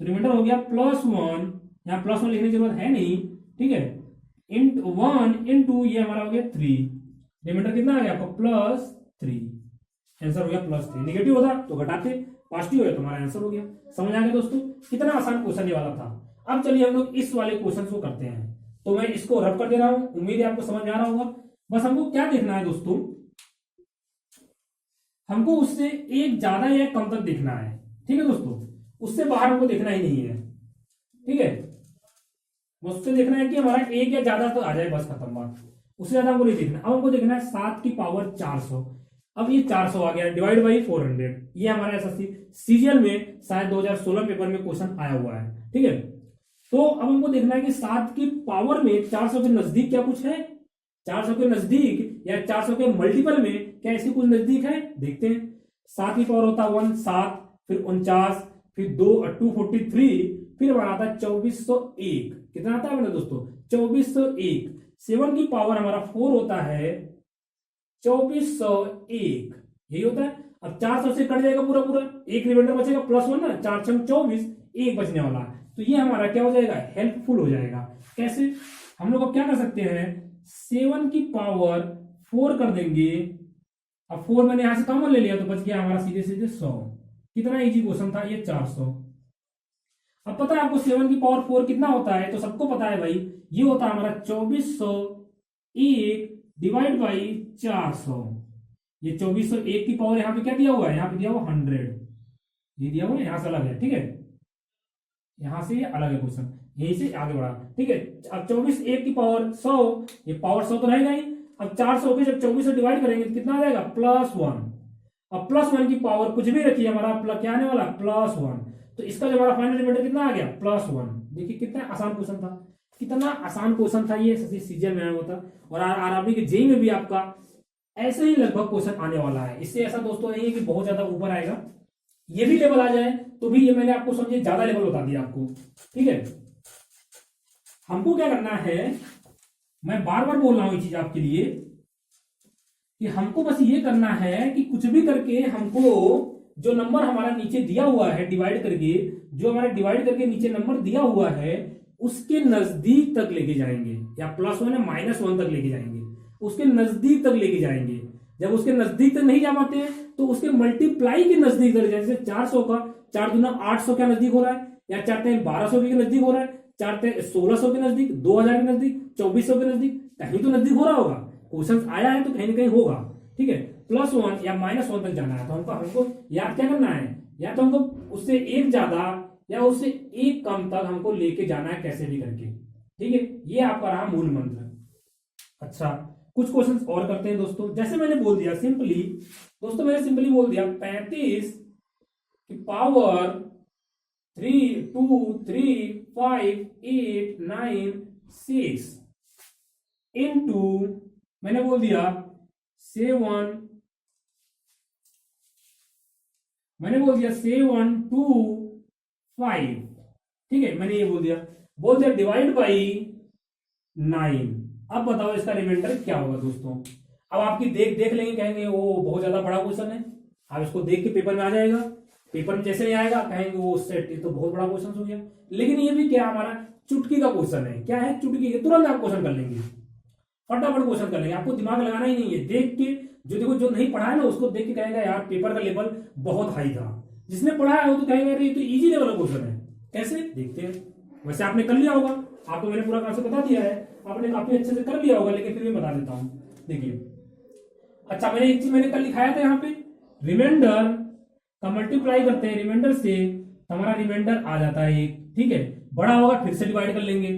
A: तो रिमाइंडर हो गया +1, यहाँ +1 लिखने की जरूरत है नहीं। ठीक है, इंटू 1 इंटू ये हमारा हो गया 3, रिमाइंडर कितना आ गया आपका +3, आंसर हो गया +3। नेगेटिव होता तो घटाते, पॉजिटिव है तो हमारा आंसर हो गया। समझ आ गया दोस्तों, कितना आसान क्वेश्चन ये वाला था। अब चलिए हम लोग इस वाले क्वेश्चन को करते हैं। तो मैं इसको रब कर दे रहा हूं, उम्मीद है आपको समझ में आ रहा होगा। बस हमको क्या देखना है दोस्तों, हमको उससे एक ज्यादा या कम तक देखना है। ठीक है दोस्तों, उससे बाहर हमको देखना ही नहीं है। ठीक है, उससे देखना है कि हमारा एक या ज्यादा तो आ जाए, बस खत्म बात, उससे ज्यादा हमको नहीं देखना। अब हमको देखना है 7 की पावर 400। अब ये 400 आ गया, डिवाइड बाई 400, ये हमारा एसएससी सीजीएल में शायद 2016 पेपर में क्वेश्चन आया हुआ है। ठीक है, तो अब हमको देखना है कि 7 की पावर में 400 के नजदीक क्या कुछ है, 400 के नजदीक या 400 के मल्टीपल में क्या इसके कुछ नजदीक है, देखते हैं। 7 की पावर होता है 1, 7, फिर 49, फिर 243, फिर हमारा आता है 2401। कितना आता है हमारा दोस्तों, 2401। 7 की पावर हमारा 4 होता है 2401, यही होता है। अब 400 से कट जाएगा पूरा पूरा, एक रिमाइंडर बचेगा +1 ना, 4 6 24, एक बचने वाला है। तो ये हमारा क्या हो जाएगा, हेल्पफुल हो जाएगा। कैसे, हम लोग अब क्या कर सकते हैं, 7 की पावर 4 कर देंगे अब 4 मैंने यहां से कॉमन ले लिया तो बच गया हमारा सीधे सीधे 100। कितना इजी क्वेश्चन था ये, 400। अब पता है आपको 7 की पावर 4 कितना होता है, तो सबको पता है भाई, ये होता है हमारा 2401 डिवाइड बाई 400। ये 2401 की पावर यहाँ पे क्या दिया हुआ है, यहाँ पे दिया हुआ 100, ये दिया हुआ है, यहाँ से अलग है, ठीक है, यहां से ये अलग है क्वेश्चन, यहीं से आगे बढ़ा, ठीक है। अब 24 1 की पावर 100, ये पावर 100 तो रहेगा ही। अब 400 के जब 24 से डिवाइड करेंगे तो कितना आ जाएगा, +1। अब +1 की पावर कुछ भी रखिए, हमारा क्या आने वाला, +1। तो इसका जो हमारा फाइनल रिमाइंडर कितना आ गया, +1। देखिए कितना आसान क्वेश्चन था, कितना आसान क्वेश्चन था ये, सीजीएल में होता। और आरआरबी के जेईई में भी आपका ऐसे ही लगभग क्वेश्चन आने वाला है। इससे ऐसा दोस्तों नहीं है कि बहुत ज्यादा ऊपर आएगा, ये भी लेवल आ जाए तो भी ये मैंने आपको समझिए ज्यादा लेवल बता दिया आपको, ठीक है। हमको क्या करना है, मैं बार बार बोल रहा हूं ये चीज आपके लिए, कि हमको बस ये करना है कि कुछ भी करके हमको जो नंबर हमारा नीचे दिया हुआ है डिवाइड करके, जो हमारा डिवाइड करके नीचे नंबर दिया हुआ है उसके नजदीक तक लेके जाएंगे, या +1 या -1 तक लेके जाएंगे, उसके नजदीक तक लेके जाएंगे। जब उसके नजदीक तक नहीं जा पाते हैं तो उसके मल्टीप्लाई के नजदीक तक, जैसे 400 का 4 दूना 800 के नजदीक हो रहा है, या 4 3 1200 के नजदीक हो रहा है, 4 3 1600 के नजदीक, 2000 के नजदीक, 2400 के नजदीक, कहीं तो नजदीक हो रहा होगा, क्वेश्चन आया है तो कहीं ना कहीं होगा, ठीक है। +1 या -1 तक जाना है तो हमको याद क्या करना है, या तो हमको उससे एक ज्यादा या उससे एक कम तक हमको लेके जाना है कैसे भी करके, ठीक है। ये आपका रहा मूल मंत्र। अच्छा, कुछ क्वेश्चंस और करते हैं दोस्तों। जैसे मैंने बोल दिया सिंपली, दोस्तों मैंने सिंपली बोल दिया 35 की पावर 3 2 3 5 8 9 6 इनटू मैंने बोल दिया 7, मैंने बोल दिया 7 2 5, ठीक है, मैंने ये बोल दिया डिवाइड बाई 9। अब बताओ इसका रिमाइंडर क्या होगा दोस्तों। अब आपकी देख लेंगे, कहेंगे वो बहुत ज्यादा बड़ा क्वेश्चन है, आप इसको देख के पेपर में आ जाएगा, पेपर में जैसे नहीं आएगा कहेंगे वो सेट तो बहुत बड़ा क्वेश्चन हो गया। लेकिन ये भी क्या हमारा चुटकी का क्वेश्चन है, क्या है चुटकी, तुरंत आप क्वेश्चन कर लेंगे, फटाफट क्वेश्चन कर लेंगे, आपको दिमाग लगाना ही नहीं है। देख के जो देखो जो नहीं पढ़ा है ना उसको देख के कहेगा यार पेपर का लेवल बहुत हाई था, जिसने पढ़ा है वो तो कहेगा ये तो इजी लेवल का क्वेश्चन है। कैसे देखते हैं, वैसे आपने कर लिया होगा, आपको मैंने पूरा कांसेप्ट बता दिया है, आपने काफी अच्छे से कर लिया होगा, लेकिन फिर भी बता देता हूं। देखिए, अच्छा मैंने एक चीज मैंने कल लिखाया था यहाँ पे, रिमाइंडर का मल्टीप्लाई करते हैं रिमाइंडर से, हमारा रिमाइंडर आ जाता है एक, ठीक है। बड़ा होगा फिर से डिवाइड कर लेंगे,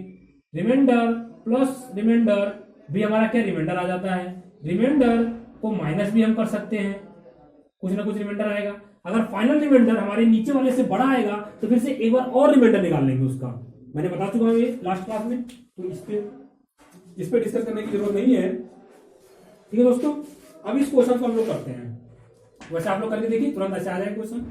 A: रिमाइंडर प्लस रिमाइंडर भी हमारा क्या रिमाइंडर आ जाता है। रिमाइंडर को माइनस भी हम कर सकते हैं, कुछ ना कुछ रिमाइंडर आएगा। अगर फाइनल रिमाइंडर हमारे नीचे वाले से बड़ा आएगा तो फिर से एक बार और रिमाइंडर निकाल लेंगे उसका, मैंने बता चुका हूं ये लास्ट क्लास में, तो इस पे डिस्कस करने की जरूरत नहीं है, ठीक है दोस्तों। अब इस क्वेश्चन को हम लोग करते हैं, वैसे आप लोग करके देखिए तुरंत ऐसे आ जाए क्वेश्चन।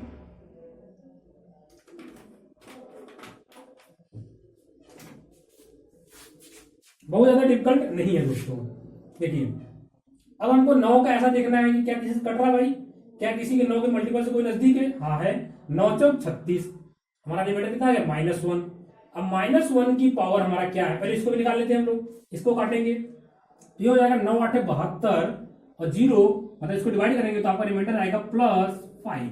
A: बहुत ज्यादा डिफिकल्ट नहीं है दोस्तों। देखिए, अब हमको 9 का ऐसा देखना है कि क्या किसी से कट रहा है भाई, क्या किसी के 9 के मल्टीपल से कोई नजदीक है, हाँ है, 9 चौक 36, हमारा रिमाइंडर कितना है -1। अब -1 की पावर हमारा क्या है, पहले इसको भी निकाल लेते हैं हम लोग, इसको काटेंगे तो ये हो जाएगा 9 8 72 और 0, मतलब इसको डिवाइड करेंगे तो आपका रिमाइंडर आएगा +5।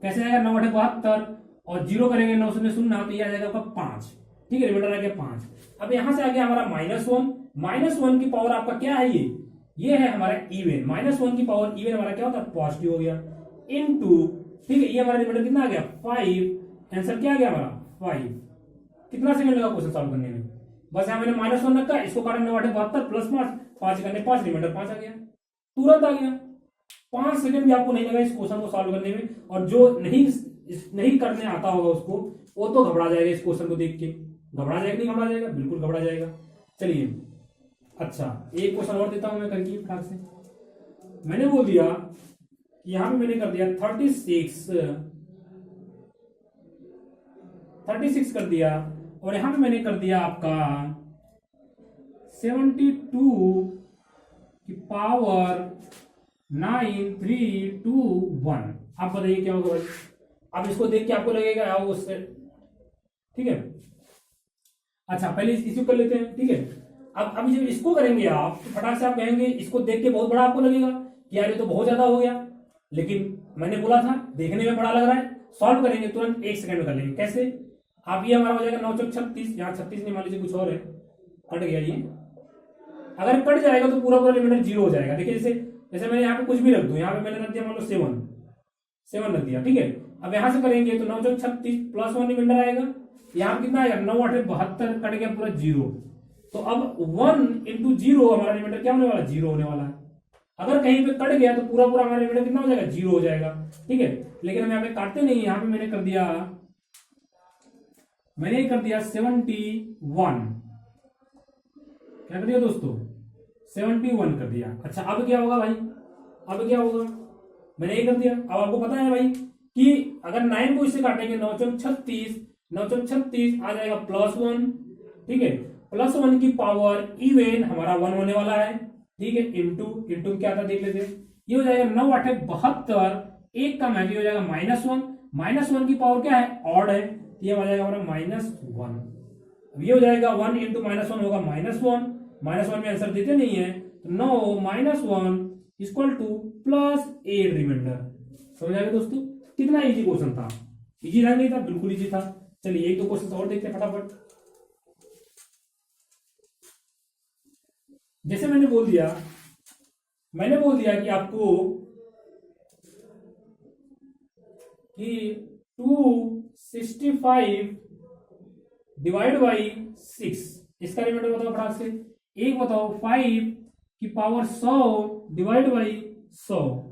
A: कैसे आएगा, 9 8 72 और 0 करेंगे 9 0 0 तो ये आ जाएगा आपका 5, ठीक है, रिमाइंडर आ गया 5। अब यहां से आ गया हमारा -1 की पावर आपका क्या है, ये है हमारा इवन, -1 की पावर इवन हमारा क्या होता है पॉजिटिव हो गया, इनटू, ठीक है, ये हमारा रिमाइंडर कितना आ गया 5, आंसर क्या आ गया हमारा 5। कितना सेकंड लगा क्वेश्चन सॉल्व करने में, बस यहां मैंने -1 रखा, इसको काटा 9 8 72 प्लस 5 करने 5, रिमाइंडर 5 आ गया, तुरंत आ गया। 5 सेकंड भी आपको नहीं लगा इस क्वेश्चन को सॉल्व करने में, और जो नहीं करने आता होगा उसको वो तो घबरा जाएगा, इस क्वेश्चन को देख के घबरा जाएगा, नहीं घबरा जाएगा, बिल्कुल घबरा जाएगा। चलिए, अच्छा एक क्वेश्चन और देता हूं मैं करके फटाक से। मैंने बोल दिया, यहां पे मैंने कर दिया 36 कर दिया, और यहां पे मैंने कर दिया आपका 72 की पावर 9 3 2 1। आप बताइए क्या होगा भाई, अब इसको देख के आपको लगेगा उससे, ठीक है। अच्छा पहले इसको कर लेते हैं, ठीक है। अब जब इसको करेंगे आप तो फटाक से आप कहेंगे इसको देख के बहुत बड़ा आपको लगेगा, कि यार ये तो बहुत ज्यादा हो गया, लेकिन मैंने बोला था देखने में बड़ा लग रहा है, सॉल्व करेंगे तुरंत 1 सेकंड में कर लेंगे। कैसे? आप ये हमारा हो जाएगा 9 चौक 36, यहाँ 36 नहीं, मान लीजिए कुछ और है, कट गया ये। अगर कट जाएगा तो पूरा पूरा रिमाइंडर 0 हो जाएगा। देखिए जैसे जैसे मैंने यहाँ पे कुछ भी रख दूं, यहाँ पे मैंने रख दिया मान लो 7 रख दिया, ठीक है। अब यहां से करेंगे तो 9 चौक 36 प्लस 1 रिमाइंडर आएगा, यहाँ कितना आएगा 9 8 72, कट गया पूरा 0। तो अब 1 इंटू 0 हमारा रिमाइंडर क्या होने वाला, 0 होने वाला है। अगर कहीं पे कट गया तो पूरा पूरा हमारा रिमाइंडर कितना हो जाएगा, 0 हो जाएगा, ठीक है। लेकिन हम यहाँ पे काटते नहीं, यहाँ पे मैंने कर दिया 71। क्या कर दिया दोस्तों, 71 कर दिया। अच्छा अब क्या होगा भाई, अब क्या होगा, मैंने ये कर दिया। अब आपको पता है भाई कि अगर 9 को इससे काटेंगे 9 चौक 36, 9 चौक 36 आ जाएगा +1, ठीक है। +1 की पावर इवन हमारा 1 होने वाला है, ठीक है। इंटू क्या था देख लेते, ये हो जाएगा 9 8 72, एक का मैच हो जाएगा -1, -1 की पावर क्या है, ऑड है, ये हो जाएगा हमारा -1। अब ये हो जाएगा 1 इंटू -1 होगा -1, -1 में आंसर देते नहीं है, तो 9 -1 इक्वल टू +8 रिमाइंडर। समझ आएगा दोस्तों, कितना इजी क्वेश्चन था, इजी था नहीं था, बिल्कुल इजी था। चलिए एक दो क्वेश्चन और देखते हैं फटाफट। जैसे मैंने बोल दिया कि आपको कि 265 डिवाइड बाई 6, इसका रिमाइंडर बताओ फटाक से। एक बताओ 5 की पावर 100 डिवाइड बाई 100।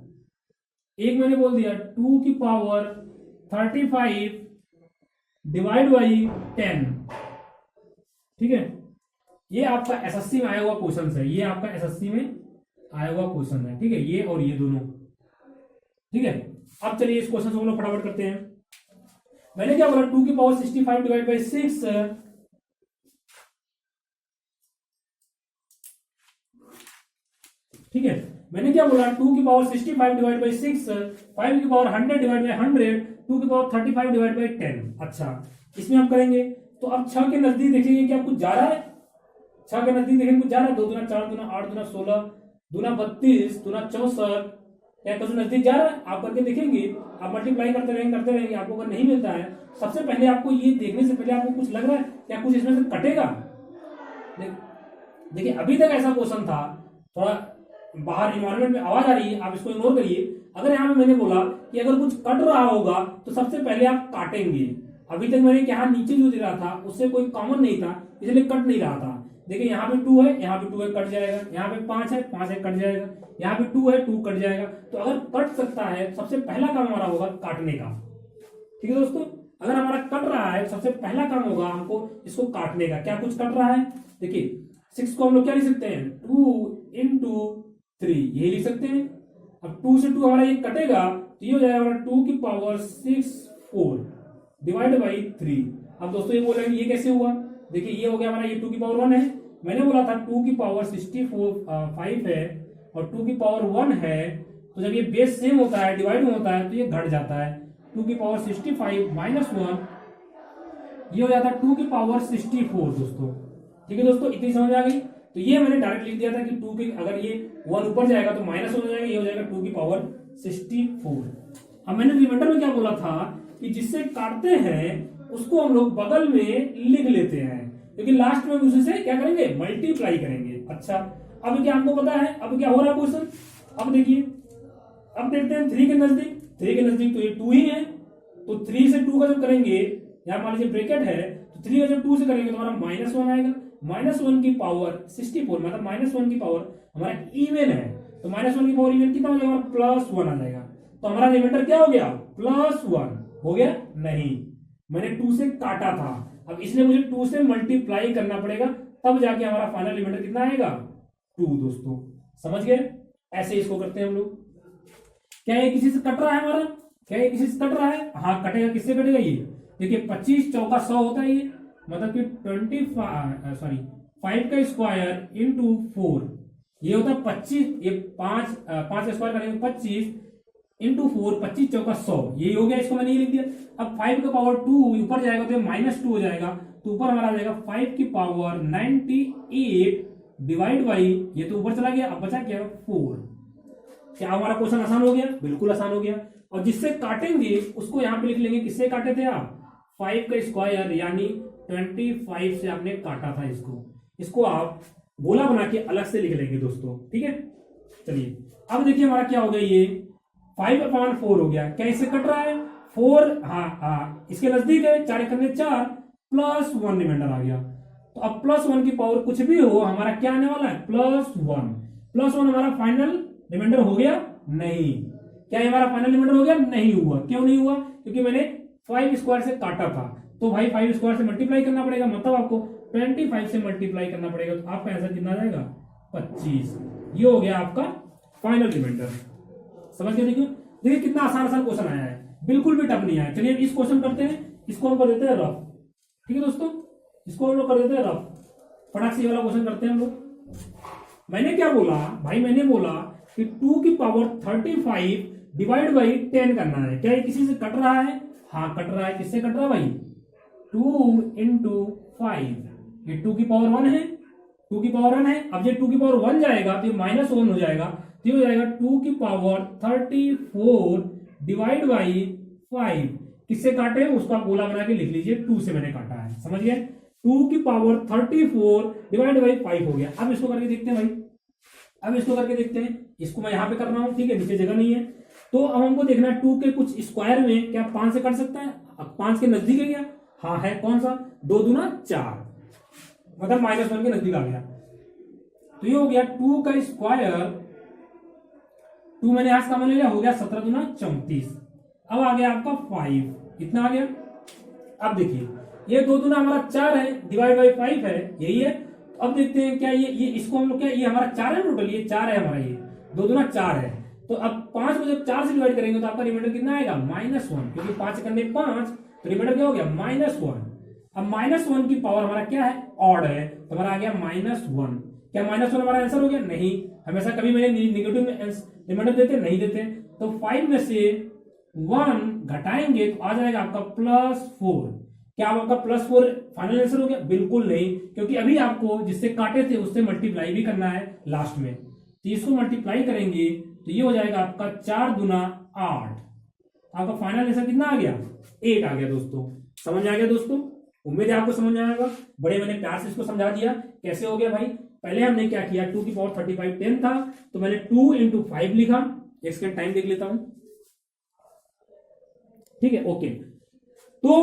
A: एक मैंने बोल दिया 2 की पावर 35 डिवाइड बाई 10, ठीक है। ये आपका एसएससी में आया हुआ क्वेश्चन है, ये आपका एसएससी में आया हुआ क्वेश्चन है, ठीक है, ये और ये दोनों, ठीक है। अब चलिए इस क्वेश्चन को हम लोग फटाफट करते हैं। मैंने क्या बोला, 2 की पावर 65 डिवाइड बाई 6, ठीक है। मैंने क्या बोला, 2 की पावर 65 डिवाइड बाई 6, 5 की पावर 100 डिवाइड बाई 100, 2 की पावर 35 डिवाइड बाई 10। अच्छा इसमें हम करेंगे तो अब 6 के नजदीक देखेंगे क्या कुछ जा रहा है, 6 के नजदीक देखेंगे कुछ जा रहा है, 2 दूना 4 दूना 8 दूना 16 दूना 32 दूना 64, क्या कुछ नजदीक जा रहा है, आप करके देखेंगे। आप मल्टीप्लाई करते रहेंगे, आपको अगर नहीं मिलता है, सबसे पहले आपको ये देखने से पहले आपको कुछ लग रहा है क्या कुछ इसमें से कटेगा। देखिए अभी तक ऐसा क्वेश्चन था, थोड़ा बाहर इन्वायरमेंट में आवाज आ रही है, आप इसको इग्नोर करिए। अगर यहाँ पे मैंने बोला कि अगर कुछ कट रहा होगा तो सबसे पहले आप काटेंगे। अभी तक मैंने यहाँ नीचे जो दे रहा था उससे कोई कॉमन नहीं था, इसलिए कट नहीं रहा था। देखिए यहाँ पे 2 है, यहाँ पे 2 है, कट जाएगा। यहाँ पे 5 है, 5 है, कट जाएगा। यहाँ पे 2 है, 2 कट जाएगा। तो अगर कट सकता है, सबसे पहला काम हमारा होगा काटने का, ठीक है दोस्तों। अगर हमारा कट रहा है, सबसे पहला काम होगा हमको इसको काटने का। क्या कुछ कट रहा है, देखिए 6 को हम लोग क्या लिख सकते हैं, 2 इंटू 3, यही लिख सकते हैं। अब 2 से 2 हमारा ये कटेगा तो ये हो जाएगा हमारा 2 की पावर 64 डिवाइड बाई 3। अब दोस्तों ये बोलेंगे ये कैसे हुआ, देखिए ये हो गया हमारा, ये 2 की पावर 1 है। मैंने बोला था 2 की पावर 65 है और 2 की पावर 1 है, तो जब ये बेस सेम होता है, डिवाइड होता है, तो ये घट जाता है। 2 की पावर 65 माइनस 1, ये हो जाता है 2 की पावर 64 दोस्तों, ठीक है दोस्तों। इतनी समझ आ गई। तो ये मैंने डायरेक्ट लिख दिया था कि 2 की अगर ये 1 ऊपर जाएगा तो माइनस हो जाएगा, ये हो जाएगा 2 की पावर 64। अब मैंने रिमाइंडर में क्या बोला था कि जिससे काटते हैं उसको हम लोग बगल में लिख लेते हैं, क्योंकि लास्ट में उसी से क्या करेंगे, मल्टीप्लाई करेंगे। अच्छा अब क्या हमको पता है, अब क्या हो रहा है क्वेश्चन, अब देखिए, अब देखते हैं 3 के नजदीक, 3 के नजदीक तो ये 2 ही है, तो 3 से 2 का जब करेंगे, यहाँ मान लीजिए ब्रैकेट है, तो 3 का जब 2 से करेंगे तो हमारा -1 आएगा। -1 की पावर 64 मतलब -1 की पावर हमारा इवन है, तो -1 की पावर इवन कितना हो जाएगा, +1 आ जाएगा। तो हमारा रिमाइंडर क्या हो गया, +1 हो गया। नहीं, मैंने 2 से काटा था, अब इसलिए मुझे 2 से मल्टीप्लाई करना पड़ेगा, तब जाके हमारा फाइनल रिमाइंडर कितना आएगा, 2 दोस्तों। समझ गए, ऐसे इसको करते हैं हम लोग। क्या ये किसी से कट रहा है हमारा, क्या ये किसी से कट रहा है, हाँ कटेगा। किससे कटेगा, ये देखिए 25 चौका 100 होता है, ये मतलब कि 5 का स्क्वायर इंटू 4, ये होता है 25, ये 5 स्क्वायर करेंगे 25 इंटू 4, 25 चौका 100, ये हो गया। इसको मैंने ये लिख दिया। अब 5 का पावर 2 ऊपर जाएगा तो -2 हो जाएगा, तो ऊपर हमारा आ जाएगा 5 की पावर 98 डिवाइड बाई, ये तो ऊपर चला गया, अब बचा क्या 4। क्या हमारा क्वेश्चन आसान हो गया? बिल्कुल आसान हो गया। और जिससे काटेंगे उसको यहां पे लिख लेंगे, किससे काटे थे आप? 5 का स्क्वायर यानी 25 से आपने काटा था इसको आप गोला बना के अलग से लिख लेंगे दोस्तों, ठीक है। चलिए अब देखिए हमारा क्या हो गया, ये 5/4 हो गया। क्या इससे कट रहा है? 4, हाँ इसके नजदीक है, 4 करने 4 +1 रिमाइंडर आ गया। तो अब +1 की पावर कुछ भी हो, हमारा क्या आने वाला है? +1। +1 हमारा फाइनल रिमाइंडर हो गया? नहीं। क्या हमारा फाइनल रिमाइंडर हो गया? नहीं हुआ। क्यों नहीं हुआ? क्योंकि मैंने 5 स्क्वायर से काटा था। तो भाई 5 स्क्वायर से मल्टीप्लाई करना पड़ेगा, मतलब आपको 25 से मल्टीप्लाई करना पड़ेगा। तो आपका आंसर कितना जाएगा? 25। ये हो गया आपका फाइनल रिमाइंडर। समझ गए? देखिए कितना आसान आसान क्वेश्चन आया है, बिल्कुल भी टफ नहीं आया। चलिए इस क्वेश्चन करते हैं, इसको हम कर देते हैं रफ। ठीक है दोस्तों, इसको हम लोग कर देते हैं रफ। फटाक से वाला क्वेश्चन करते हैं हम लोग। मैंने क्या बोला भाई? मैंने बोला कि 2 की पावर 35 डिवाइड बाई 10 करना है। क्या ये किसी से कट रहा है? हाँ कट रहा है। किससे कट रहा है भाई? 2 × 5। ये 2 की पावर 1 है, 2 की पावर 1 है। अब ये 2 की पावर 1 जाएगा तो ये -1 हो जाएगा, तो ये हो जाएगा 2 की पावर 34 डिवाइड बाई 5। किससे काटे? उसका गोला बना के लिख लीजिए, 2 से मैंने काटा है। समझ गए? 2 की पावर 34 डिवाइड बाई 5 हो गया। अब इसको करके देखते हैं भाई, अब इसको करके देखते हैं। इसको मैं यहां पे कर रहा हूं, ठीक है, नीचे जगह नहीं है। तो अब हमको देखना है 2 के कुछ स्क्वायर में क्या 5 से कट सकता है? अब 5 के नजदीक है क्या? हाँ है। कौन सा? 2 दूना 4, मतलब -1 के नजदीक आ गया। तो ये हो गया 2 का स्क्वायर, 2 मैंने यहां से कॉमन ले लिया, हो गया 17 दूना 34। अब आ गया आपका 5, इतना आ गया। अब देखिए ये 2 दूना हमारा 4 है, डिवाइड बाई 5 है, यही है। तो अब देखते हैं क्या ये इसको हम लोग क्या, ये हमारा 4 है टोटल, ये 4 है हमारा, ये 2 दूना 4 है। तो अब 5 को जब 4 से डिवाइड करेंगे तो आपका रिमाइंडर कितना आएगा? -1, क्योंकि 5 करने 5, तो रिमाइंडर क्या हो गया? -1। अब -1 की पावर हमारा क्या है? ऑड है, तो हमारा आ गया -1। क्या -1 हमारा आंसर हो गया? नहीं। हमेशा कभी मैंने निगेटिव में रिमाइंडर देते नहीं देते। तो 5 में से 1 घटाएंगे तो आ जाएगा आपका +4। क्या आपका +4 फाइनल आंसर हो गया? बिल्कुल नहीं, क्योंकि अभी आपको जिससे काटे थे उससे मल्टीप्लाई भी करना है लास्ट में। तो इसको मल्टीप्लाई करेंगे तो ये हो जाएगा आपका 4 दूना 8। आपका फाइनल आंसर कितना आ गया? 8 आ गया दोस्तों। समझ आ गया दोस्तों? उम्मीद है आपको समझ में आएगा। बड़े मैंने प्यार से इसको समझा दिया। कैसे हो गया भाई? पहले हमने क्या किया, 2 की पावर 35 10 था, तो मैंने 2 × 5 लिखा। एक सेकंड टाइम देख लेता हूं, ठीक है, ओके। तो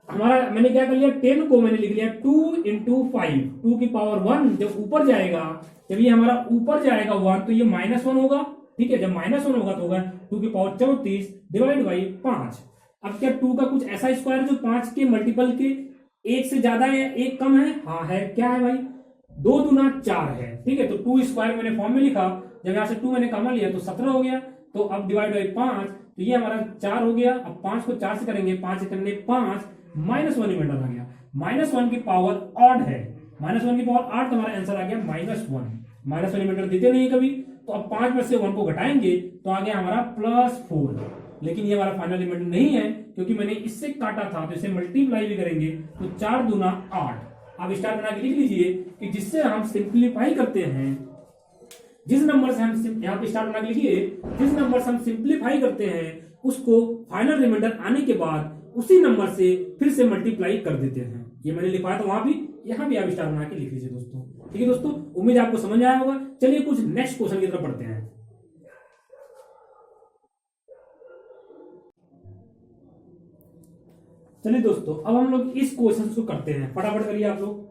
A: हमारा मैंने क्या कर लिया, 10 को मैंने लिख लिया 2 × 5। 2 की पावर 1 जब ऊपर जाएगा, जब ये हमारा ऊपर जाएगा 1, तो ये -1 होगा, ठीक है। जब -1 होगा तो होगा 2 की पावर 34 डिवाइड बाई 5। अब क्या 2 का कुछ ऐसा स्क्वायर जो 5 के मल्टीपल के 1 से ज्यादा है, 1 कम है? हाँ है। क्या है भाई? 2 दूना 4 है, ठीक है। तो 2 स्क्वायर मैंने फॉर्म में लिखा, जब यहां से 2 मैंने कॉमन लिया तो 17 हो गया। तो अब डिवाइड बाई 5, तो ये हमारा 4 हो गया। अब 5 को 4 से करेंगे, 5 करने 5, -1 रिमाइंडर आ गया। -1 की पावर ऑड है, -1 की पावर 8, तो हमारा आंसर आ गया -1। -1 रिमाइंडर देते नहीं कभी। तो अब 5 में से 1 को घटाएंगे तो आ गया हमारा +4। लेकिन ये हमारा फाइनल रिमाइंडर नहीं है, क्योंकि मैंने इससे काटा था, तो इसे मल्टीप्लाई भी करेंगे तो 4 दूना 8। आप स्टार बना के लिख लीजिए कि जिससे हम सिंप्लीफाई करते हैं, जिस नंबर से हम यहाँ पे स्टार बना के लिखिए, जिस नंबर से हम सिंप्लीफाई करते हैं उसको फाइनल रिमाइंडर आने के बाद उसी नंबर से फिर से मल्टीप्लाई कर देते हैं। ये मैंने लिखवाया था वहां भी, यहां भी आप स्टार बना के लिख लीजिए दोस्तों। ठीक है दोस्तों, उम्मीद आपको समझ आया होगा। चलिए कुछ नेक्स्ट क्वेश्चन की तरफ बढ़ते हैं। चलिए दोस्तों, अब हम लोग इस क्वेश्चन को करते हैं। फटाफट करिए आप लोग,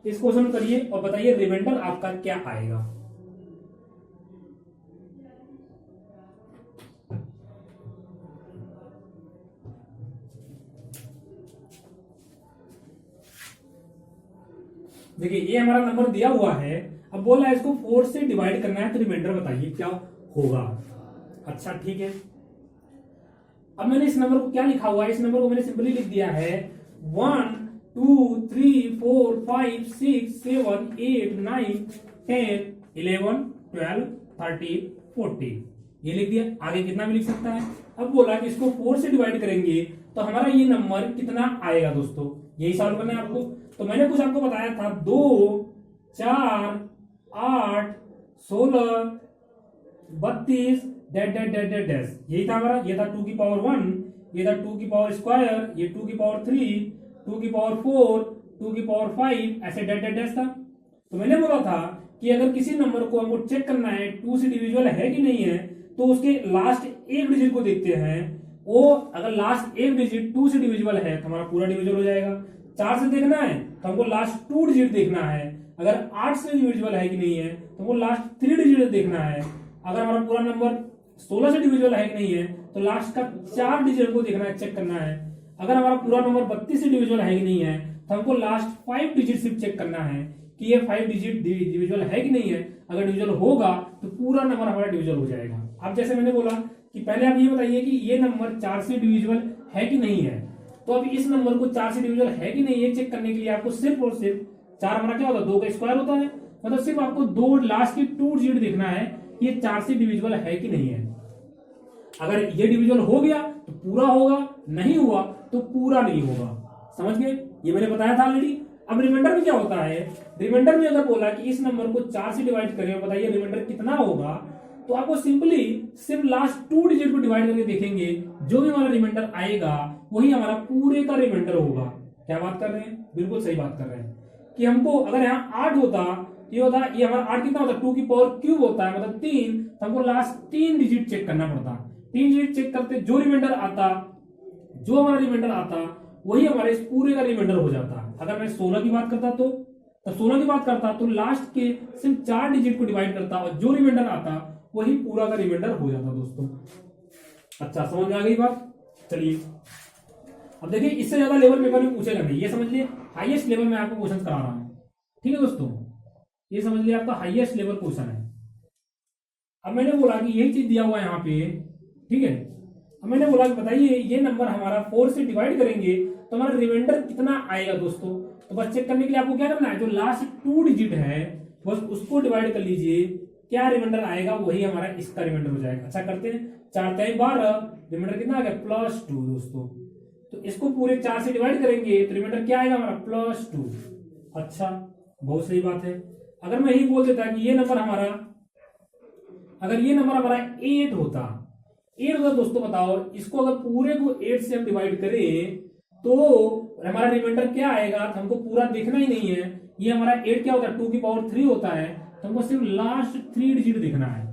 A: इस क्वेश्चन को करिए और बताइए रिमाइंडर आपका क्या आएगा। देखिए ये हमारा नंबर दिया हुआ है, अब बोला है इसको 4 से डिवाइड करना है, तो रिमाइंडर बताइए क्या होगा। अच्छा ठीक है, अब मैंने इस नंबर को क्या लिखा हुआ है, इस नंबर को मैंने सिंपली लिख दिया है 1 2 3 4 5 6 7 8 9 10 11 12 13 14 ये लिख दिया। आगे कितना भी लिख सकता है। अब बोला कि इसको 4 से डिवाइड करेंगे तो हमारा ये नंबर कितना आएगा दोस्तों, यही सॉल्व करना है आपको। तो मैंने कुछ आपको बताया था 2 4 8 16 32 that that that that dash, यही था हमारा। ये था 2 की पावर 1, ये था 2 की पावर स्क्वायर, ये 2 की पावर 3, 2 की पावर 4, 2 की पावर 5, ऐसे डैट डैट डैश था। तो मैंने बोला था कि अगर किसी नंबर को हमको चेक करना है 2 से डिविजिबल है कि नहीं है, तो उसके लास्ट एक डिजिट को देखते हैं। वो अगर लास्ट एक डिजिट 2 से डिविजिबल है तो हमारा पूरा डिविजिबल हो जाएगा। 4 से देखना है तो हमको लास्ट 2 डिजिट देखना है। अगर 8 से डिविजिबल है कि नहीं है तो हमको लास्ट 3 डिजिट देखना है। अगर हमारा पूरा नंबर 16 से डिविजिबल है कि नहीं है तो लास्ट का 4 डिजिट को देखना है, चेक करना है। अगर हमारा पूरा नंबर 32 से डिविजिबल है कि नहीं है तो हमको लास्ट 5 डिजिट सिर्फ चेक करना है कि ये 5 डिजिट डिविजिबल है कि नहीं है। अगर डिविजिबल होगा तो पूरा नंबर हमारा डिविजिबल हो जाएगा। अब जैसे मैंने बोला कि पहले आप ये बताइए कि ये नंबर 4 से डिविजिबल है कि नहीं है। तो अब इस नंबर को 4 से डिविजिबल है कि नहीं है चेक करने के लिए आपको सिर्फ और सिर्फ 4 हमारा क्या होता है, 2 का स्क्वायर होता है। मतलब सिर्फ आपको 2 लास्ट की 2 डिजिट देखना है कि ये 4 से डिविजिबल है कि नहीं है। अगर ये डिविजिबल हो गया तो पूरा होगा, नहीं हुआ तो पूरा नहीं होगा। समझ गए? ये मैंने बताया था ऑलरेडी। अब रिमाइंडर में क्या होता है, रिमाइंडर में अगर बोला कि इस नंबर को 4 से डिवाइड करें, बताइए रिमाइंडर कितना होगा, तो आपको सिंपली सिर्फ लास्ट 2 डिजिट को डिवाइड करके देखेंगे, जो भी हमारा रिमाइंडर आएगा वही हमारा पूरे का रिमाइंडर होगा। क्या बात कर रहे हैं? बिल्कुल सही बात कर रहे हैं कि हमको अगर यहाँ 8 होता, ये होता, ये हमारा 8 कितना होता, 2 की पावर क्यूब होता है, मतलब 3, तो हमको लास्ट 3 डिजिट चेक करना पड़ता। 3 डिजिट चेक करते जो रिमाइंडर आता, जो हमारा रिमाइंडर आता वही हमारे इस पूरे का रिमाइंडर हो जाता। अगर मैं 16 की बात करता तो 16 की बात करता तो लास्ट के सिर्फ 4 डिजिट को डिवाइड करता और जो रिमाइंडर आता वही पूरा का रिमाइंडर हो जाता दोस्तों। अच्छा, समझ में आ गई बात? चलिए अब देखिए, इससे ज्यादा लेवल पेपर में पूछेगा नहीं, ये समझ लिए हाईएस्ट लेवल में आपको क्वेश्चन करा रहा हूं। ठीक है दोस्तों, ये समझ लिया आपका हाईएस्ट लेवल क्वेश्चन है। अब मैंने बोला कि यही चीज दिया हुआ है यहाँ पे, ठीक है। अब मैंने बोला कि बताइए ये नंबर हमारा 4 से डिवाइड करेंगे तो हमारा रिमाइंडर कितना आएगा दोस्तों। तो बस चेक करने के लिए आपको क्या करना है, जो लास्ट 2 डिजिट है बस उसको डिवाइड कर लीजिए, क्या रिमाइंडर आएगा वही हमारा इसका रिमाइंडर हो जाएगा। अच्छा करते हैं, 4 × 12, रिमाइंडर कितना आ गया +2 दोस्तों। तो इसको पूरे 4 से डिवाइड करेंगे तो रिमाइंडर क्या आएगा हमारा +2। अच्छा, बहुत सही बात है। अगर मैं यही बोल देता कि ये नंबर हमारा, अगर ये नंबर हमारा 8 होता, 8 होता दोस्तों, बताओ इसको अगर पूरे को 8 से हम डिवाइड करें तो हमारा रिमाइंडर क्या आएगा। तो हमको पूरा देखना ही नहीं है, ये हमारा 8 क्या होता है, 2 की पावर 3 होता है, तो हमको सिर्फ लास्ट 3 डिजिट देखना है।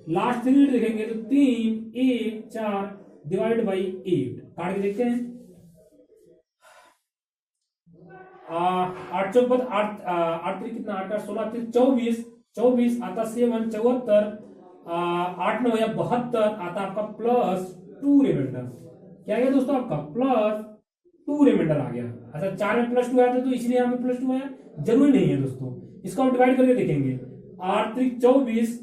A: लास्ट 3 डिजिट देखेंगे तो 3, 1, 4 डिवाइड बाई 8 काट के देखते हैं। 8 चौक 8, 8 कितना, 8 16 24, 24 आता 7 74, 8 9 या 72 आता आपका +2 रिमाइंडर। क्या गया दोस्तों आपका +2 रिमाइंडर आ गया। अच्छा, 4 में +2 आया था तो इसलिए यहाँ पे +2 आया, जरूरी नहीं है दोस्तों। इसको हम डिवाइड करके देखेंगे, 8 3 24,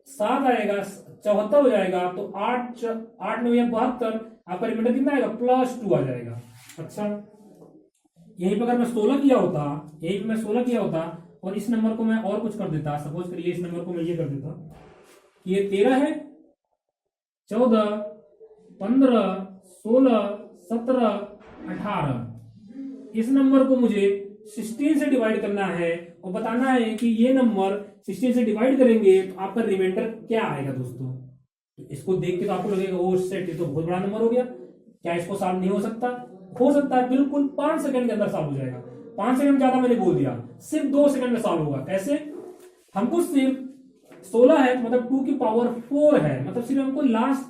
A: 7 आएगा 74 हो जाएगा, तो 8 9 या 72 आपका रिमाइंडर कितना आएगा +2 आ जाएगा। अच्छा, यहीं पर अगर मैं 16 किया होता, यहीं पर मैं 16 किया होता और इस नंबर को मैं और कुछ कर देता, सपोज करिए इस नंबर को मैं ये कर देता कि ये 13 है, 14 15 16 17 18, इस नंबर को मुझे 16 से डिवाइड करना है और बताना है कि ये नंबर 16 से डिवाइड करेंगे तो आपका रिमाइंडर क्या आएगा दोस्तों। तो इसको देख के तो आपको लगेगा ओ सेट, ये तो बहुत बड़ा नंबर हो गया, क्या इसको सॉल्व नहीं हो सकता? हो सकता है, बिल्कुल 5 सेकंड के अंदर सॉल्व हो जाएगा। 5 सेकंड ज्यादा मैंने बोल दिया, सिर्फ 2 सेकंड में सॉल्व होगा। कैसे? हमको सिर्फ 16 है मतलब 2 की पावर 4 है, मतलब सिर्फ हमको लास्ट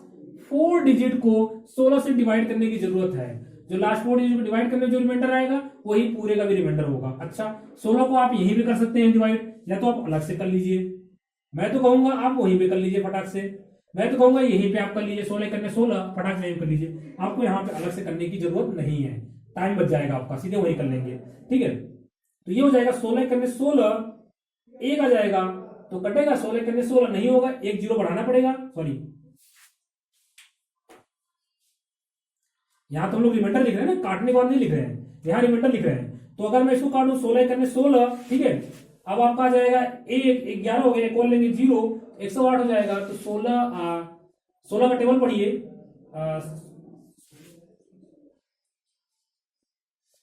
A: 4 डिजिट को 16 से डिवाइड करने की जरूरत है। जो लास्ट 4 डिजिट को डिवाइड करने जो रिमाइंडर आएगा वही पूरे का भी रिमाइंडर होगा। अच्छा, 16 को आप यहीं भी कर सकते हैं डिवाइड, या तो आप अलग से कर लीजिए। मैं तो कहूंगा आप वहीं पे कर लीजिए फटाक से, मैं तो कहूंगा यहीं पे आप कर लीजिए, 16 करने 16 फटाक से कर लीजिए। आपको यहाँ पे अलग से करने की जरूरत नहीं है, टाइम बच जाएगा आपका, सीधे वही कर लेंगे। ठीक है, तो ये हो जाएगा 16 करने 16, 1 आ जाएगा तो कटेगा, 16 करने 16 नहीं होगा, 1 0 बढ़ाना पड़ेगा। सॉरी, यहां तो हम लोग रिमाइंडर लिख रहे हैं ना, काटने के बाद नहीं लिख रहे हैं, यहाँ रिमाइंडर लिख रहे हैं। तो अगर मैं इसको काटूं 16 करने 16, ठीक है, अब आपका आ जाएगा 1 11 हो गया, एक और लेंगे 0, 108 हो जाएगा। तो 16 का टेबल पढ़िए,